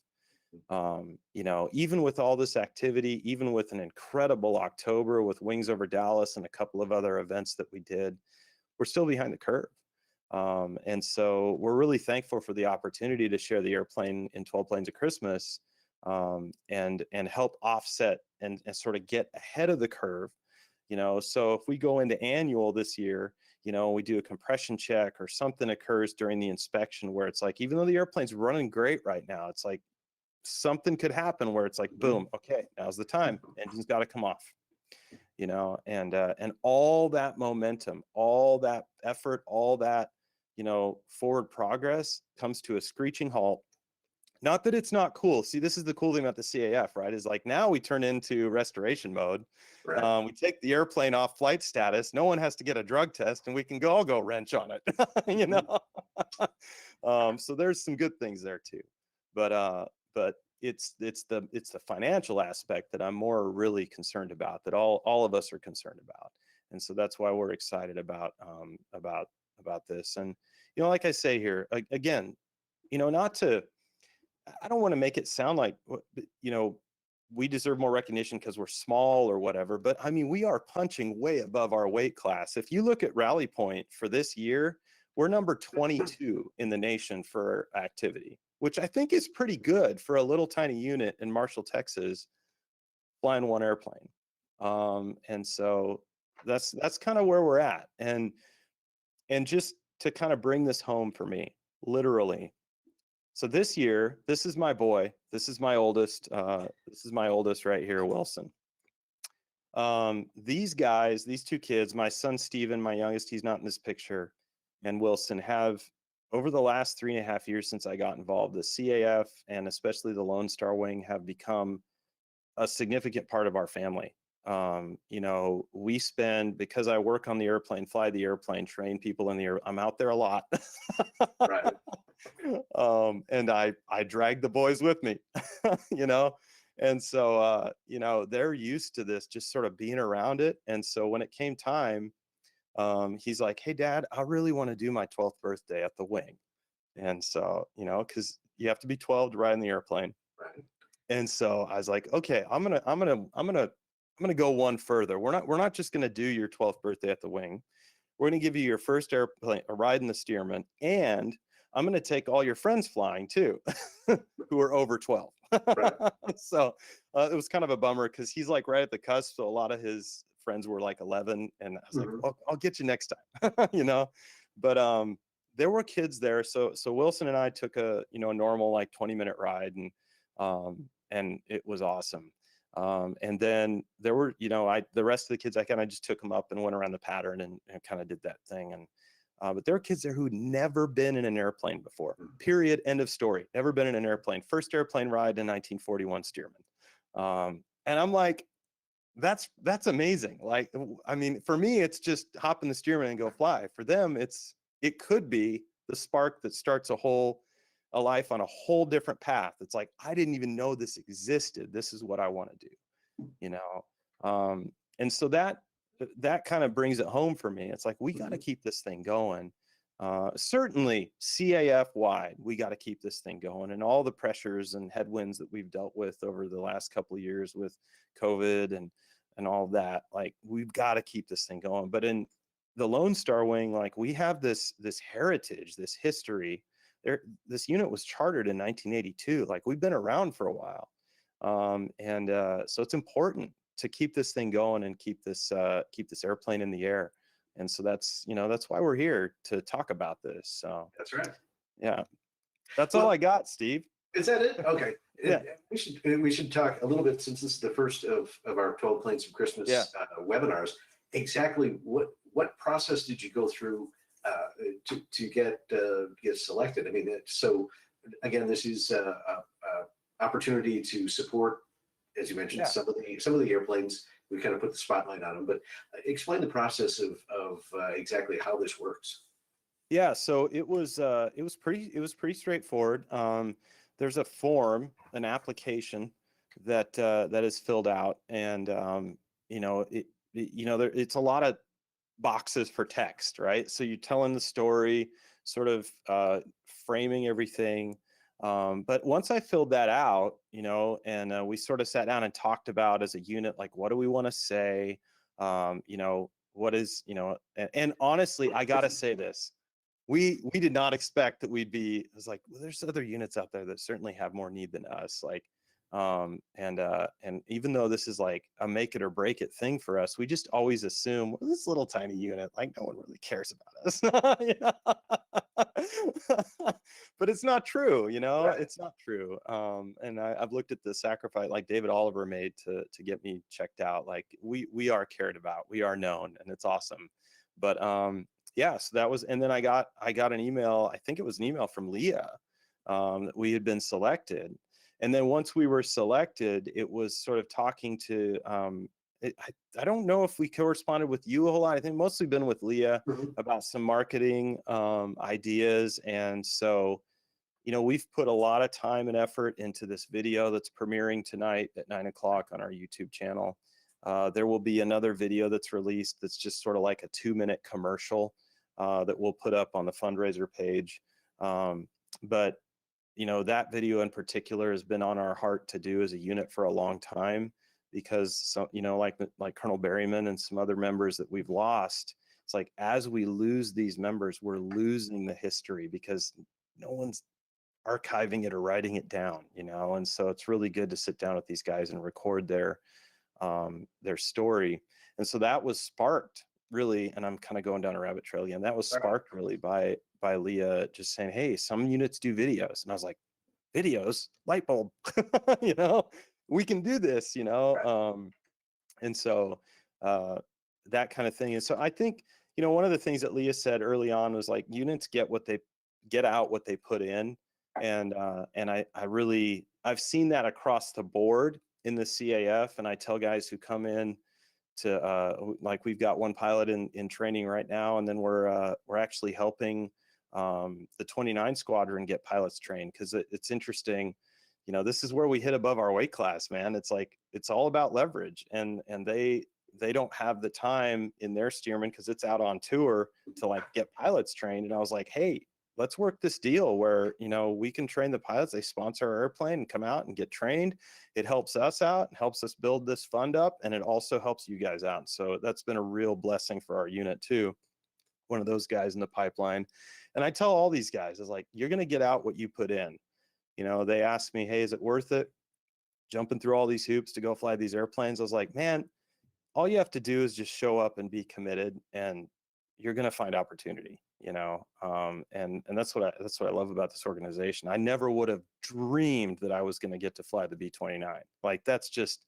Even with all this activity, even with an incredible October with Wings Over Dallas and a couple of other events that we did, we're still behind the curve. And so we're really thankful for the opportunity to share the airplane in 12 Planes of Christmas, and help offset and sort of get ahead of the curve. So if we go into annual this year, we do a compression check, or something occurs during the inspection where it's like, even though the airplane's running great right now, it's like something could happen where it's like, boom, okay, now's the time, engine's got to come off. And all that momentum, all that effort, all that forward progress comes to a screeching halt. Not that it's not cool. See, this is the cool thing about the CAF, right? Is like, now we turn into restoration mode. Right. We take the airplane off flight status. No one has to get a drug test, and we can all go wrench on it. So there's some good things there too, but it's the financial aspect that I'm more really concerned about, that all of us are concerned about. And so that's why we're excited about this. And like I say here again, I don't want to make it sound like we deserve more recognition because we're small or whatever, but I mean, we are punching way above our weight class. If you look at Rally Point for this year, we're number 22 in the nation for activity, which I think is pretty good for a little tiny unit in Marshall, Texas, flying one airplane. And so that's kind of where we're at. And just to kind of bring this home for me, literally. So this year, this is my boy. This is my oldest. This is my oldest right here, Wilson. These guys, these two kids, my son Steven, my youngest, he's not in this picture, and Wilson, have, over the last 3.5 years since I got involved, the CAF and especially the Lone Star Wing have become a significant part of our family. We spend, because I work on the airplane, fly the airplane, train people in the air, I'm out there a lot. Right. And I drag the boys with me, and so, they're used to this, just sort of being around it. And so when it came time, he's like, hey dad, I really want to do my 12th birthday at the wing. And so, cause you have to be 12 to ride in the airplane. Right. And so I was like, okay, I'm gonna go one further. We're not just gonna do your 12th birthday at the wing. We're gonna give you your first airplane, a ride in the Stearman, and I'm gonna take all your friends flying too, who are over 12. Right. So it was kind of a bummer, because he's like right at the cusp. So a lot of his friends were like 11, and I was like, oh, I'll get you next time, But there were kids there. So Wilson and I took a normal like 20-minute ride, and it was awesome. And then there were, the rest of the kids, I kind of just took them up and went around the pattern and kind of did that thing. And but there were kids there who'd never been in an airplane before. Period. End of story. Never been in an airplane. First airplane ride in 1941 Stearman. And I'm like, that's amazing. Like, I mean, for me, it's just hop in the Stearman and go fly. For them, it could be the spark that starts a life on a whole different path. It's like, I didn't even know this existed. This is what I want to do, and so that kind of brings it home for me. It's like, we got to keep this thing going. Certainly CAF wide, we got to keep this thing going, and all the pressures and headwinds that we've dealt with over the last couple of years with COVID and all of that, like, we've got to keep this thing going. But in the Lone Star Wing, like, we have this heritage, this history. This unit was chartered in 1982. Like, we've been around for a while. So it's important to keep this thing going and keep this airplane in the air. And so that's why we're here to talk about this. So That's right. Yeah, that's all I got, Steve. Is that it? Okay. Yeah. We should talk a little bit, since this is the first of our 12 Planes of Christmas webinars. Exactly what process did you go through to get selected? I mean, so again, this is a opportunity to support, as you mentioned, some of the airplanes. We kind of put the spotlight on them, but explain the process of exactly how this works. Yeah, so it was pretty straightforward. There's a form, an application that is filled out, and it's a lot of boxes for text, right? So you're telling the story, sort of framing everything. But once I filled that out, and we sort of sat down and talked about, as a unit, like, what do we want to say? What is, and honestly, I got to say this. We did not expect that we'd be. It was like, well, there's other units out there that certainly have more need than us. Like, and even though this is like a make it or break it thing for us, we just always assume, well, this little tiny unit, like, no one really cares about us. But it's not true, Right. It's not true. And I've looked at the sacrifice like David Oliver made to get me checked out. Like, we are cared about, we are known, and it's awesome. But yeah, so that was, and then I got an email. I think it was an email from Leah, that we had been selected. And then once we were selected, it was sort of talking to, I don't know if we corresponded with you a whole lot. I think mostly been with Leah about some marketing ideas. And so, we've put a lot of time and effort into this video that's premiering tonight at 9 o'clock on our YouTube channel. There will be another video that's released that's just sort of like a 2-minute commercial that we'll put up on the fundraiser page. But that video in particular has been on our heart to do as a unit for a long time, because like Colonel Berryman and some other members that we've lost, it's like, as we lose these members, we're losing the history because no one's archiving it or writing it down, and so it's really good to sit down with these guys and record their story. And so that was sparked, really, and I'm kind of going down a rabbit trail again. That was sparked really by Leah just saying, hey, some units do videos. And I was like, videos? Light bulb. We can do this, and so that kind of thing. And so I think, one of the things that Leah said early on was, like, units get out what they put in. And I've seen that across the board in the CAF. And I tell guys who come in to like, we've got one pilot in training right now, and then we're actually helping the 29 squadron get pilots trained, because it's interesting. This is where we hit above our weight class, man. It's like, it's all about leverage, and they don't have the time in their Stearman, because it's out on tour, to like get pilots trained. And I was like, hey, let's work this deal where, we can train the pilots. They sponsor our airplane and come out and get trained. It helps us out and helps us build this fund up. And it also helps you guys out. So that's been a real blessing for our unit too. One of those guys in the pipeline. And I tell all these guys, is like, you're going to get out what you put in. They ask me, hey, is it worth it jumping through all these hoops to go fly these airplanes? I was like, man, all you have to do is just show up and be committed, and you're going to find opportunity, and that's what I love about this organization. I never would have dreamed that I was going to get to fly the B-29. Like, that's just,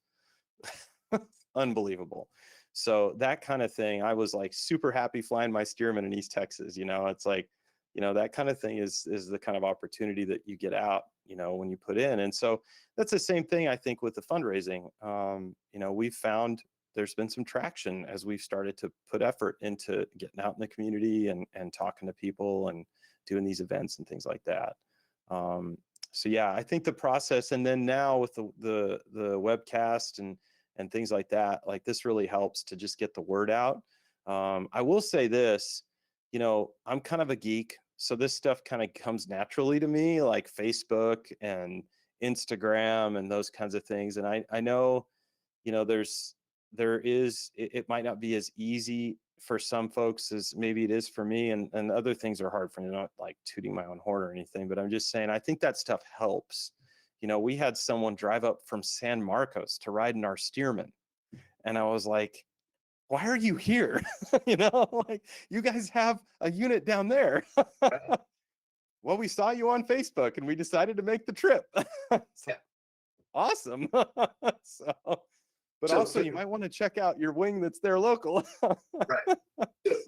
unbelievable. So that kind of thing, I was like super happy flying my Stearman in East Texas. It's like, that kind of thing is the kind of opportunity that you get out, when you put in. And so that's the same thing, I think, with the fundraising. We've found there's been some traction as we've started to put effort into getting out in the community and talking to people and doing these events and things like that. So yeah, I think the process, and then now with the webcast and things like that, like this really helps to just get the word out. I will say this, I'm kind of a geek, so this stuff kind of comes naturally to me, like Facebook and Instagram and those kinds of things. And I know, it might not be as easy for some folks as maybe it is for me, and other things are hard for me, not like tooting my own horn or anything, but I'm just saying, I think that stuff helps. We had someone drive up from San Marcos to ride in our Stearman, and I was like, why are you here? Like, you guys have a unit down there. Well, we saw you on Facebook and we decided to make the trip. Yeah. Awesome. But So also, you might want to check out your wing that's there local. Right.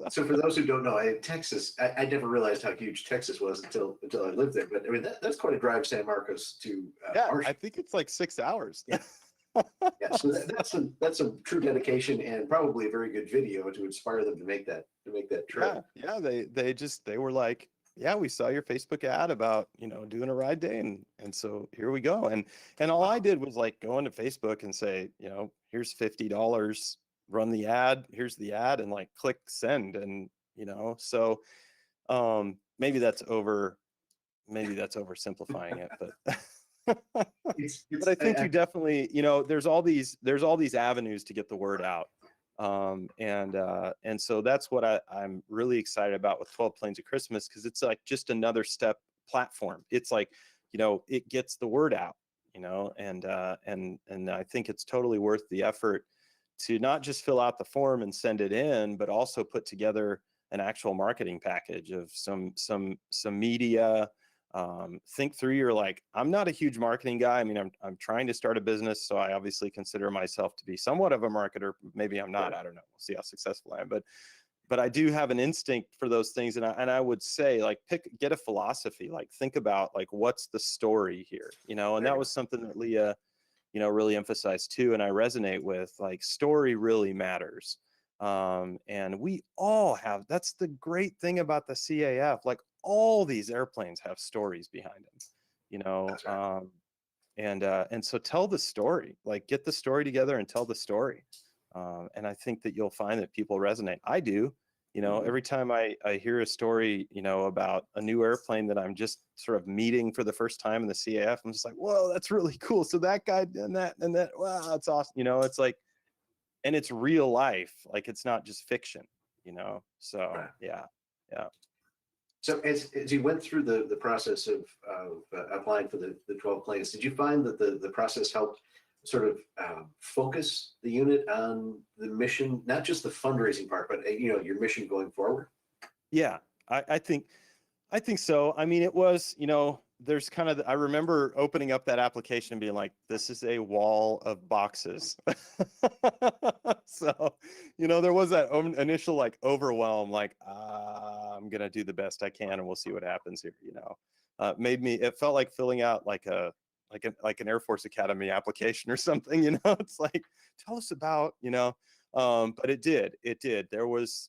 So for those who don't know, Texas, I never realized how huge Texas was until I lived there. But I mean, that's quite a drive, San Marcos to Yeah, Marshall. I think it's like 6 hours. Yeah. Yeah, so that's some true dedication and probably a very good video to inspire them to make that trip. Yeah, they were like, yeah, we saw your Facebook ad about, doing a ride day, and so here we go. And all I did was like go into Facebook and say, here's $50, run the ad, here's the ad, and like click send. And so maybe that's oversimplifying it, but but I think you definitely, there's all these avenues to get the word out. And so that's what I'm really excited about with 12 Planes of Christmas, because it's like just another step platform. It's like, it gets the word out, and I think it's totally worth the effort to not just fill out the form and send it in, but also put together an actual marketing package of some media. Think through your, like, I'm not a huge marketing guy. I mean, I'm trying to start a business, so I obviously consider myself to be somewhat of a marketer. Maybe I'm not, I don't know. We'll see how successful I am, but I do have an instinct for those things. And I would say, like, get a philosophy, like think about like, what's the story here, and that was something that Leah, really emphasized too. And I resonate with, like, story really matters. And we all have, that's the great thing about the CAF. Like, all these airplanes have stories behind them, Right. and so tell the story, like get the story together and tell the story. And I think that you'll find that people resonate. I do, every time I hear a story, about a new airplane that I'm just sort of meeting for the first time in the CAF, I'm just like, whoa, that's really cool. So that guy did that and that, wow, it's awesome. It's like, and it's real life. Like, it's not just fiction, so Right. yeah. So as you went through the process of applying for the 12 planes, did you find that the process helped sort of focus the unit on the mission, not just the fundraising part, but your mission going forward? Yeah, I think so. I mean, it was, there's kind of, I remember opening up that application and being like, this is a wall of boxes. So, there was that initial like overwhelm, like, I'm going to do the best I can and we'll see what happens here. It felt like filling out like an Air Force Academy application or something, it's like, tell us about, but it did. There was,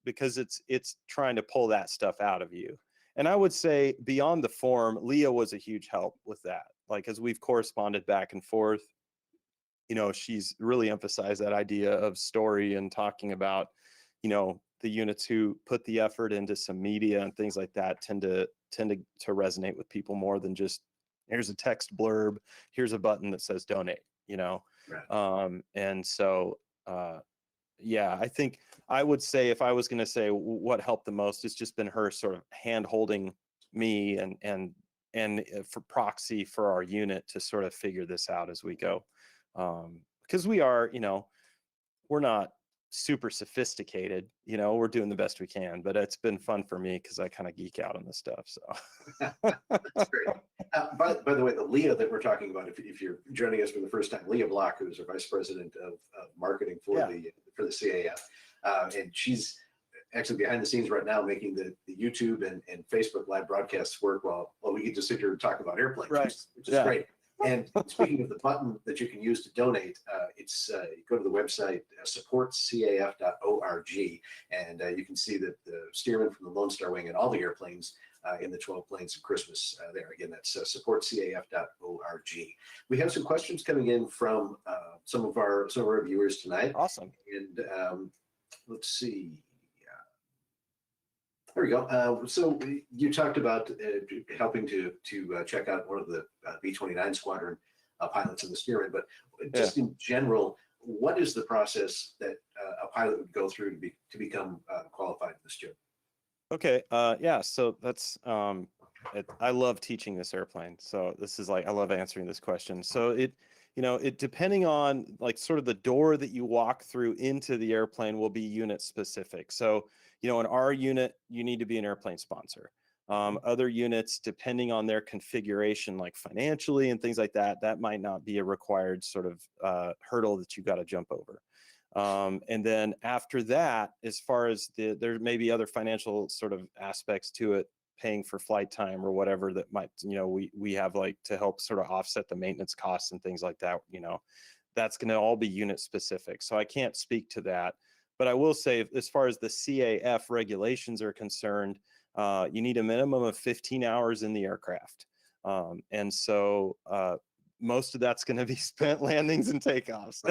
because it's trying to pull that stuff out of you. And I would say beyond the form, Leah was a huge help with that. Like, as we've corresponded back and forth, she's really emphasized that idea of story and talking about, the units who put the effort into some media and things like that tend to resonate with people more than just, here's a text blurb, here's a button that says donate, Right. And so, yeah, I think I would say, if I was going to say what helped the most, it's just been her sort of hand holding me and for proxy for our unit to sort of figure this out as we go. Because we are, we're not super sophisticated, we're doing the best we can, but it's been fun for me because I kind of geek out on this stuff. So That's great. By the way, the Leah that we're talking about, if you're joining us for the first time, Leah Block, who's our vice president of marketing for the CAF, and she's actually behind the scenes right now making the YouTube and Facebook live broadcasts work while we get to sit here and talk about airplanes, which is great. And speaking of the button that you can use to donate, it's you go to the website supportcaf.org, and you can see that the Stearman from the Lone Star Wing and all the airplanes in the 12 Planes of Christmas there. Again, that's supportcaf.org. We have some questions coming in from some of our viewers tonight. Awesome. And let's see. There we go. So you talked about helping to check out one of the B-29 squadron pilots in the Stearman, but just in general, what is the process that a pilot would go through to become qualified in the Stearman? Okay. So that's I love teaching this airplane. So this is I love answering this question. So it depending on sort of the door that you walk through into the airplane will be unit specific. So, in our unit, you need to be an airplane sponsor. Other units, depending on their configuration, like financially and things like that, that might not be a required sort of hurdle that you got to jump over. And then after that, as far as there may be other financial sort of aspects to it, paying for flight time or whatever that might, we have to help sort of offset the maintenance costs and things like that, that's going to all be unit specific. So I can't speak to that, but I will say as far as the CAF regulations are concerned, you need a minimum of 15 hours in the aircraft. And so most of that's going to be spent landings and takeoffs.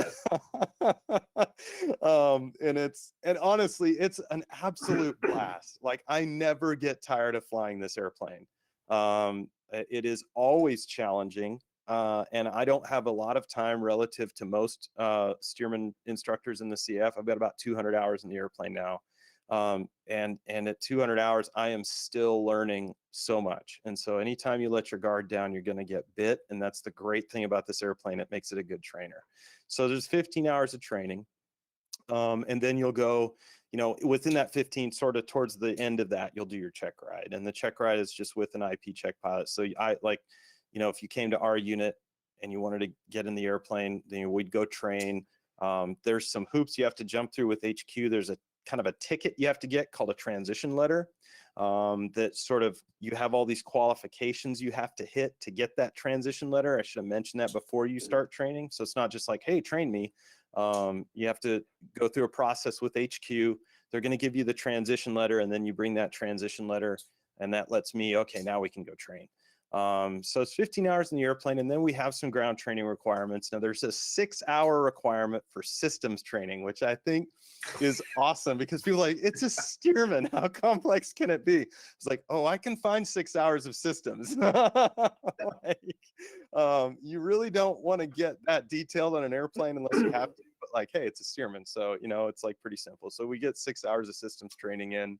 And honestly, it's an absolute blast. I never get tired of flying this airplane. It is always challenging. And I don't have a lot of time relative to most Stearman instructors in the CF. I've got about 200 hours in the airplane now. And at 200 hours, I am still learning so much. And so anytime you let your guard down, you're going to get bit. And that's the great thing about this airplane. It makes it a good trainer. So there's 15 hours of training. And then you'll go, within that 15, sort of towards the end of that, you'll do your check ride. And the check ride is just with an IP check pilot. So if you came to our unit and you wanted to get in the airplane, then we'd go train. There's some hoops you have to jump through with HQ. There's a kind of a ticket you have to get called a transition letter that sort of, you have all these qualifications you have to hit to get that transition letter. I should have mentioned that before you start training. So it's not just hey, train me. You have to go through a process with HQ. They're going to give you the transition letter, and then you bring that transition letter, and that lets me, okay, now we can go train. So it's 15 hours in the airplane, and then we have some ground training requirements. Now there's a 6-hour requirement for systems training, which I think is awesome because people are it's a Stearman. How complex can it be? It's oh, I can find 6 hours of systems. You really don't want to get that detailed on an airplane unless you have to, but hey, it's a Stearman. So, it's pretty simple. So we get 6 hours of systems training in,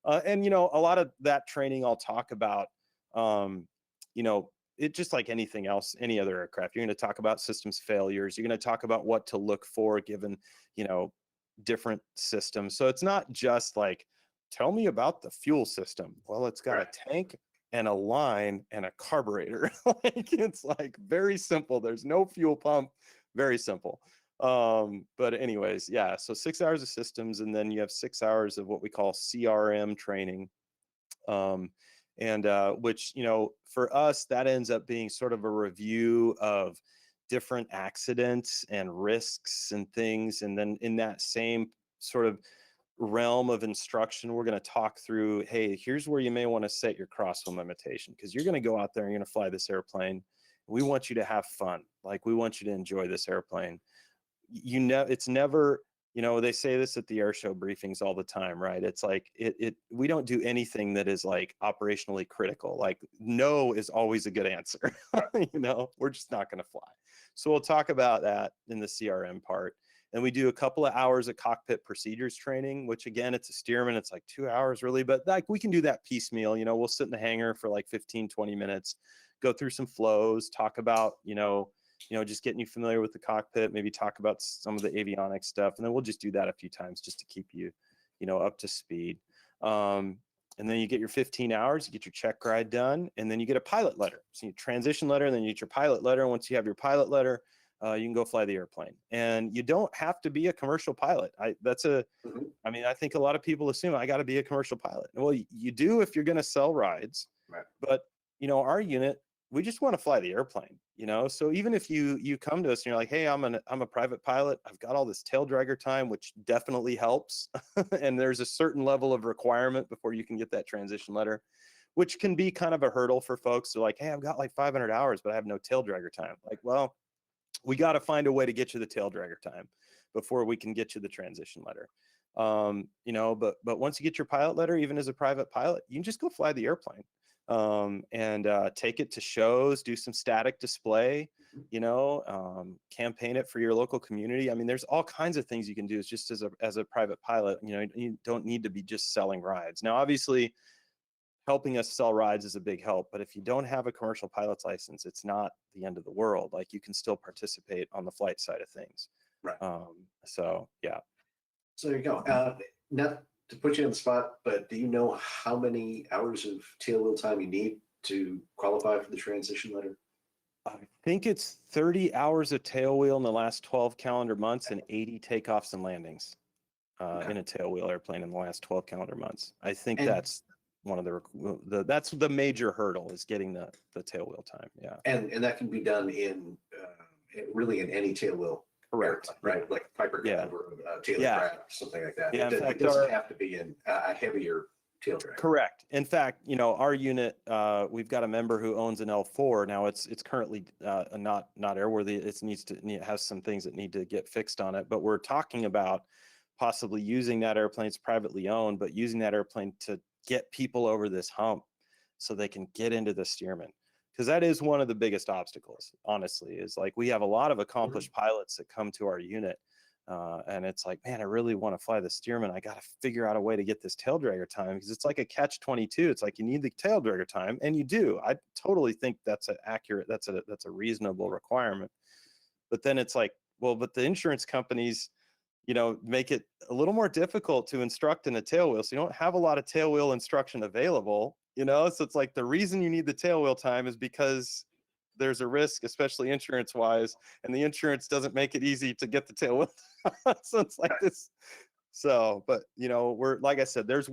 and, a lot of that training I'll talk about, it just like anything else, any other aircraft, you're going to talk about systems failures. You're going to talk about what to look for given, different systems. So it's not just tell me about the fuel system. Well, it's got a tank and a line and a carburetor. It's very simple. There's no fuel pump, very simple. But anyways, yeah. So 6 hours of systems, and then you have 6 hours of what we call CRM training. Which, for us, that ends up being sort of a review of different accidents and risks and things. And then in that same sort of realm of instruction, we're going to talk through, hey, here's where you may want to set your crosswind limitation, because you're going to go out there and you're going to fly this airplane. We want you to have fun. We want you to enjoy this airplane. It's never, they say this at the air show briefings all the time, right? It's we don't do anything that is operationally critical. No is always a good answer. We're just not going to fly. So we'll talk about that in the CRM part. And we do a couple of hours of cockpit procedures training, which again, it's a Stearman. It's 2 hours really, but we can do that piecemeal. We'll sit in the hangar for 15, 20 minutes, go through some flows, talk about, just getting you familiar with the cockpit, maybe talk about some of the avionics stuff. And then we'll just do that a few times just to keep you, up to speed. and then you get your 15 hours, you get your check ride done, and then you get a pilot letter. So you transition letter, and then you get your pilot letter. And once you have your pilot letter, you can go fly the airplane. And you don't have to be a commercial pilot. I mean, I think a lot of people assume I got to be a commercial pilot. Well, you do if you're going to sell rides, Right. but our unit, we just want to fly the airplane, So even if you come to us and you're like, hey, I'm a private pilot, I've got all this tail dragger time, which definitely helps. And there's a certain level of requirement before you can get that transition letter, which can be kind of a hurdle for folks. They're like, hey, I've got like 500 hours, but I have no tail dragger time. Like, well, we got to find a way to get you the tail dragger time before we can get you the transition letter. But once you get your pilot letter, even as a private pilot, you can just go fly the airplane. And take it to shows, do some static display, campaign it for your local community. I mean, there's all kinds of things you can do just as a private pilot. You don't need to be just selling rides. Now, obviously, helping us sell rides is a big help, but if you don't have a commercial pilot's license, it's not the end of the world. Like, you can still participate on the flight side of things. Right. So yeah. So there you go. Not to put you on the spot, but do you know how many hours of tail wheel time you need to qualify for the transition letter? I think it's 30 hours of tail wheel in the last 12 calendar months and 80 takeoffs and landings in a tail wheel airplane in the last 12 calendar months. I think that's one of that's the major hurdle, is getting the tail wheel time. Yeah. And that can be done in really in any tail wheel. Correct. Airplane, right? Like Piper Cub or Taylor Craft, something like that. Yeah, It doesn't have to be in a heavier tail drag. Correct. In fact, our unit, we've got a member who owns an L4. Now it's currently not airworthy. It has some things that need to get fixed on it, but we're talking about possibly using that airplane. It's privately owned, but using that airplane to get people over this hump so they can get into the Stearman. Because that is one of the biggest obstacles, honestly, is like, we have a lot of accomplished pilots that come to our unit. And it's like, man, I really want to fly the Stearman. I got to figure out a way to get this tail dragger time, because it's like a catch-22. It's like, you need the tail dragger time, and you do. I totally think that's a reasonable requirement. But then it's like, well, but the insurance companies, make it a little more difficult to instruct in a tail wheel. So you don't have a lot of tail wheel instruction available, so it's like, the reason you need the tail wheel time is because there's a risk, especially insurance wise, and the insurance doesn't make it easy to get the tail wheel. So it's like this. So, but we're, like I said, there's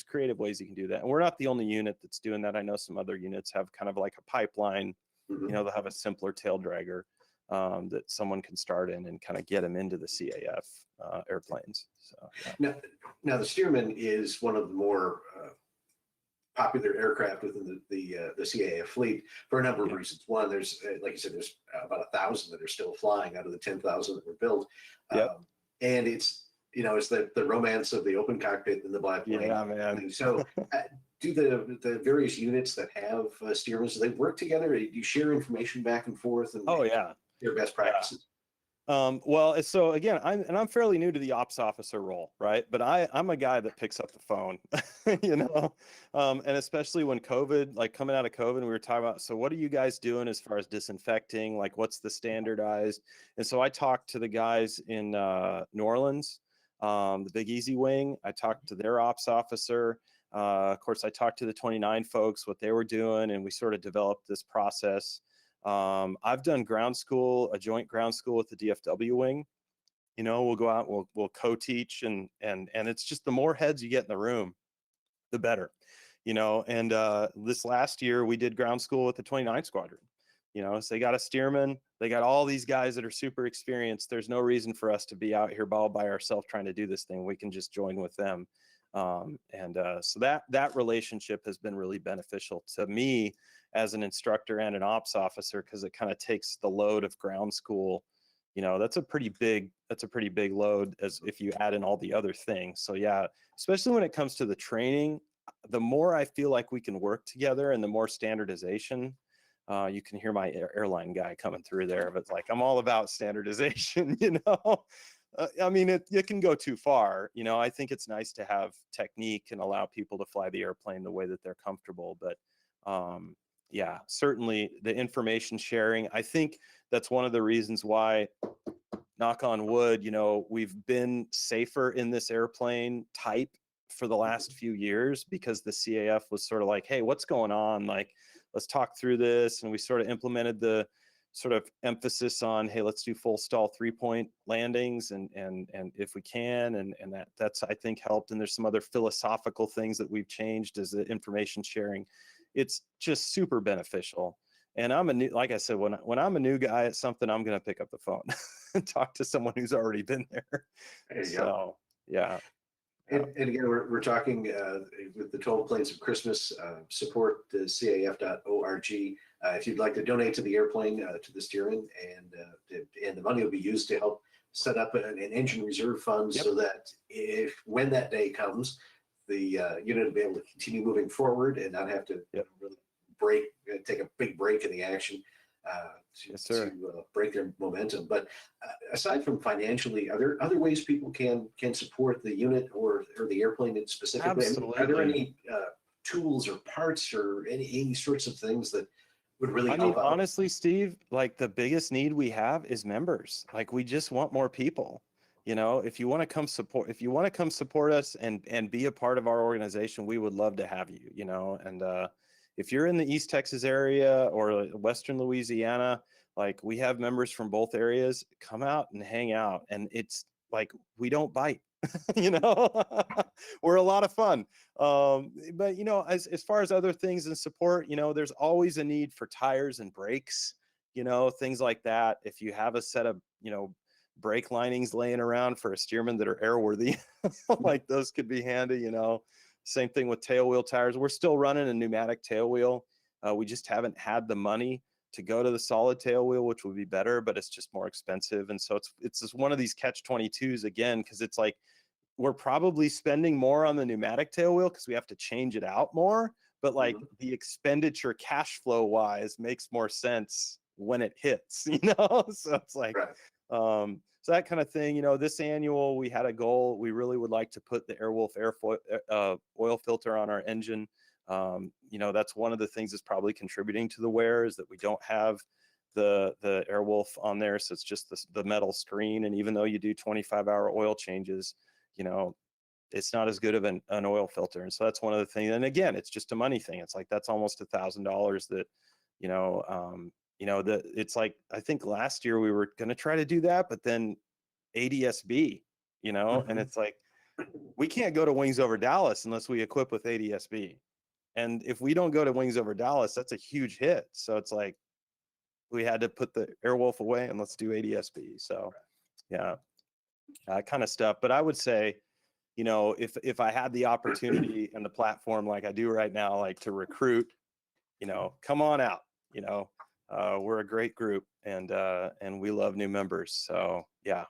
creative ways you can do that. And we're not the only unit that's doing that. I know some other units have kind of like a pipeline, they'll have a simpler tail dragger that someone can start in and kind of get them into the CAF airplanes. So yeah. Now the Stearman is one of the more popular aircraft within the CAF fleet for a number of reasons. One, there's like you said, there's about 1,000 that are still flying out of the 10,000 that were built, and it's it's the romance of the open cockpit and the black plane. Yeah, man. So, do the various units that have Stearmans, do they work together? Do you share information back and forth? And their best practices. Well, so again, I'm fairly new to the ops officer role, right? But I'm a guy that picks up the phone, and especially when COVID, like coming out of COVID, we were talking about, so what are you guys doing as far as disinfecting? Like, what's the standardized? And so I talked to the guys in New Orleans, the Big Easy Wing. I talked to their ops officer. Of course, I talked to the 29 folks, what they were doing, and we sort of developed this process. I've done ground school, a joint ground school with the DFW wing. We'll go out, we'll co-teach, and it's just, the more heads you get in the room, the better, and this last year we did ground school with the 29 squadron, so they got a Stearman, they got all these guys that are super experienced. There's no reason for us to be out here all by ourselves trying to do this thing. We can just join with them. So that relationship has been really beneficial to me as an instructor and an ops officer, because it kind of takes the load of ground school. That's a pretty big load, as if you add in all the other things. So yeah, especially when it comes to the training, the more I feel like we can work together and the more standardization, you can hear my airline guy coming through there, but it's like, I'm all about standardization, I mean, it can go too far. I think it's nice to have technique and allow people to fly the airplane the way that they're comfortable. But yeah, certainly the information sharing, I think that's one of the reasons why, knock on wood, we've been safer in this airplane type for the last few years, because the CAF was sort of like, hey, what's going on? Like, let's talk through this. And we sort of implemented the sort of emphasis on, hey, let's do full stall 3-point landings and if we can, and that's I think helped. And there's some other philosophical things that we've changed as the information sharing. It's just super beneficial. And I'm a new, like I said, when I'm a new guy at something, I'm going to pick up the phone and talk to someone who's already been there. There you go. So, yeah. And again, we're talking with the 12 Planes of Christmas, support the caf.org. If you'd like to donate to the airplane, to the Stearman, and the money will be used to help set up an engine reserve fund, Yep. so that when that day comes, the unit will be able to continue moving forward and not have to Yep. really take a big break in the action Yes, sir. to break their momentum. But aside from financially, are there other ways people can support the unit or the airplane specifically? Absolutely. Are there any tools or parts or any sorts of things that would really I help mean, out? honestly, Steve, like the biggest need we have is members. Like we just want more people. You know, if you want to come support us and be a part of our organization, we would love to have you, you know. And if you're in the East Texas area or Western Louisiana, like we have members from both areas, come out and hang out. And it's like, we don't bite, you know, we're a lot of fun. But, you know, as far as other things and support, you know, there's always a need for tires and brakes, you know, things like that. If you have a set of, you know, brake linings laying around for a Stearman that are airworthy, like those could be handy, you know. Same thing with tail wheel tires. We're still running a pneumatic tail wheel. We just haven't had the money to go to the solid tail wheel, which would be better, but it's just more expensive. And so it's just one of these catch-22s again, because it's like we're probably spending more on the pneumatic tail wheel because we have to change it out more. But like the expenditure cash flow wise makes more sense when it hits, you know? So it's like, Right. so that kind of thing, you know. This annual, we had a goal. We really would like to put the Airwolf oil filter on our engine. You know, that's one of the things that's probably contributing to the wear, is that we don't have the Airwolf on there. So it's just the metal screen. And even though you do 25-hour oil changes, you know, it's not as good of an oil filter. And so that's one of the things. And again, it's just a money thing. It's like, that's almost $1,000 that, you know, that it's like, I think last year we were going to try to do that, but then ADSB, you know, and it's like, we can't go to Wings Over Dallas unless we equip with ADSB. And if we don't go to Wings Over Dallas, that's a huge hit. So it's like, we had to put the Airwolf away and let's do ADSB. So yeah, kind of stuff. But I would say, you know, if I had the opportunity and the platform like I do right now, like to recruit, you know, come on out, you know. We're a great group, and we love new members. So yeah.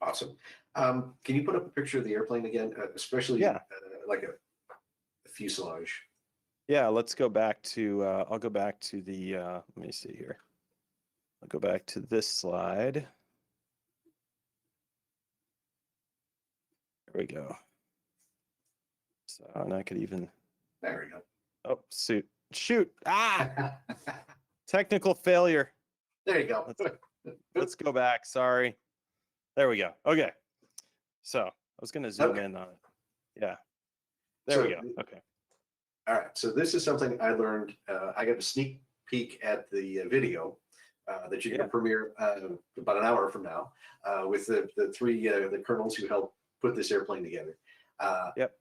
Awesome. Can you put up a picture of the airplane again, especially like a fuselage? Yeah, let's go back to, I'll go back to the, let me see here. I'll go back to this slide. There we go. So, and I could even. There we go. Oh, shoot. Ah, technical failure. There you go. Let's go back. Sorry. There we go. Okay. So I was going to zoom in on it. Yeah. There we go. Okay. All right. So this is something I learned. I got a sneak peek at the video that you can premiere about an hour from now with the three the colonels who helped put this airplane together. Yep.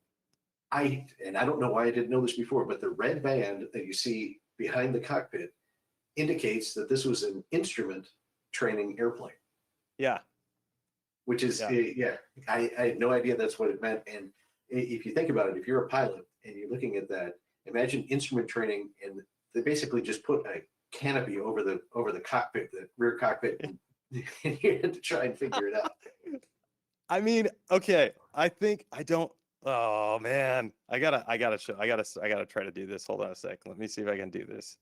I don't know why I didn't know this before, but the red band that you see behind the cockpit indicates that this was an instrument training airplane. Yeah. Which is, I had no idea that's what it meant. And if you think about it, if you're a pilot and you're looking at that, imagine instrument training, and they basically just put a canopy over the cockpit, the rear cockpit, and you had to try and figure it out. I mean, okay, I think I don't. Oh man, I gotta try to do this. Hold on a sec. Let me see if I can do this.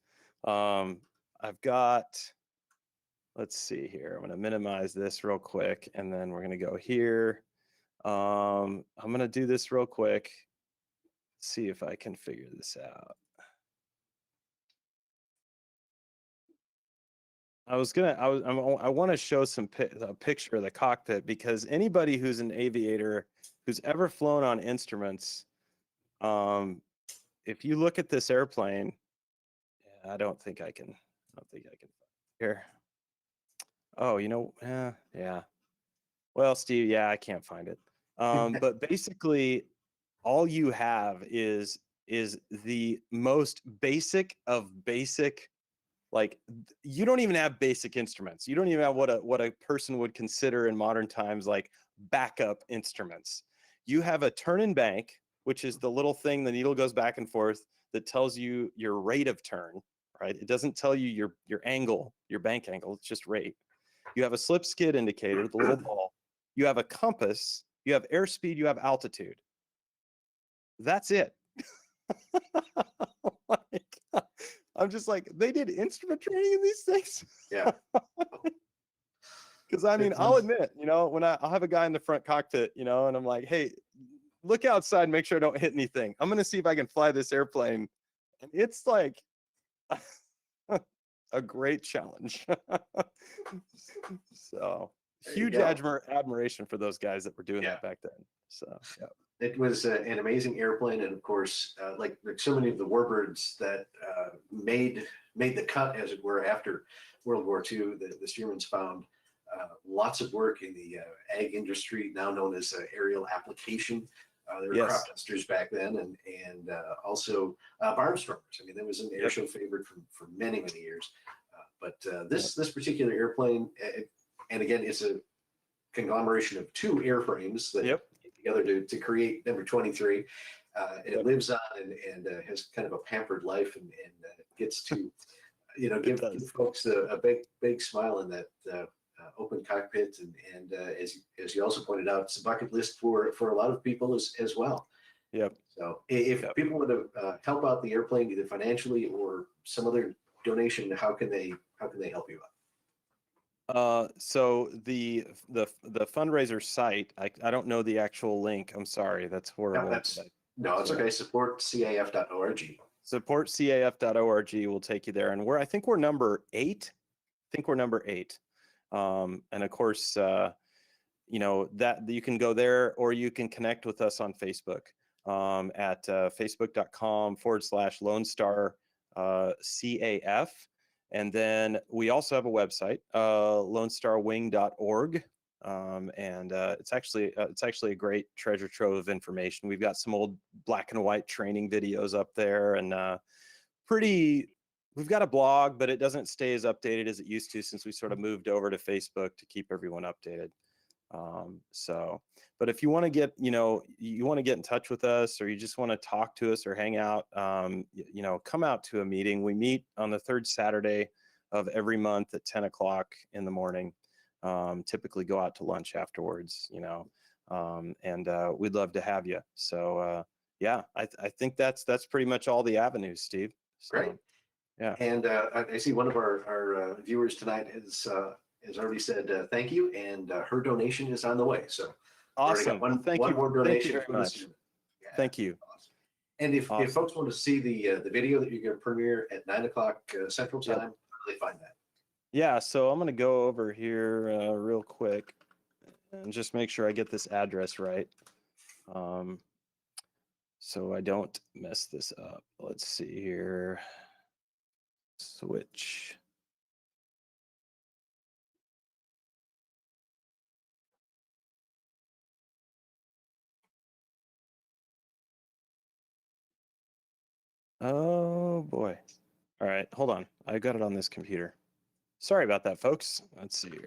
I've got. Let's see here. I'm going to minimize this real quick, and then we're going to go here. I'm going to do this real quick. See if I can figure this out. I want to show a picture of the cockpit, because anybody who's an aviator who's ever flown on instruments, if you look at this airplane, I don't think I can here. Oh, yeah. Well, Steve, yeah, I can't find it. But basically, all you have is the most basic of basic. Like, you don't even have basic instruments. You don't even have what a person would consider in modern times like backup instruments. You have a turn and bank, which is the little thing the needle goes back and forth that tells you your rate of turn, right? It doesn't tell you your angle, your bank angle. It's just rate. You have a slip skid indicator, the little ball. You have a compass. You have airspeed. You have altitude. That's it. Like, I'm just like, they did instrument training in these things. Yeah. Because I mean, I'll admit, when I'll have a guy in the front cockpit, and I'm like, hey, look outside, make sure I don't hit anything. I'm gonna see if I can fly this airplane, and it's like a great challenge. So huge admiration for those guys that were doing that back then. So yeah. It was an amazing airplane, and of course, like so many of the Warbirds that made the cut, as it were, after World War II, the Stearmans found lots of work in the ag industry, now known as aerial application. There were crop dusters back then, and also barnstormers. I mean, that was an air show favorite for many years. But this particular airplane, and again, it's a conglomeration of two airframes that came together to create number 23. It lives on and has kind of a pampered life, and gets to give folks a big smile in that open cockpit, and as you also pointed out, it's a bucket list for a lot of people as well. Yep. So if people want to help out the airplane, either financially or some other donation, how can they help you out? So the fundraiser site, I don't know the actual link. I'm sorry, that's horrible. No, it's okay. Supportcaf.org. Supportcaf.org will take you there, and I think we're number 8. And of course, that you can go there, or you can connect with us on Facebook at facebook.com/Lone Star CAF. And then we also have a website, lonestarwing.org. And it's actually a great treasure trove of information. We've got some old black and white training videos up there, and we've got a blog, but it doesn't stay as updated as it used to since we sort of moved over to Facebook to keep everyone updated. But if you want to get, you want to get in touch with us, or you just want to talk to us or hang out, come out to a meeting. We meet on the third Saturday of every month at 10 o'clock in the morning. Typically go out to lunch afterwards, and we'd love to have you. So I think that's pretty much all the avenues, Steve. So, great. Yeah. And I see one of our viewers tonight has already said thank you, and her donation is on the way. So awesome. Thank you. More donation. Thank you very much. Yeah, thank you. Awesome. And if folks want to see the video that you're going to premiere at 9 o'clock Central Time, how do they find that? Yeah, so I'm going to go over here real quick and just make sure I get this address right, so I don't mess this up. Let's see here. Switch. Oh boy. All right, hold on. I got it on this computer. Sorry about that, folks. Let's see here.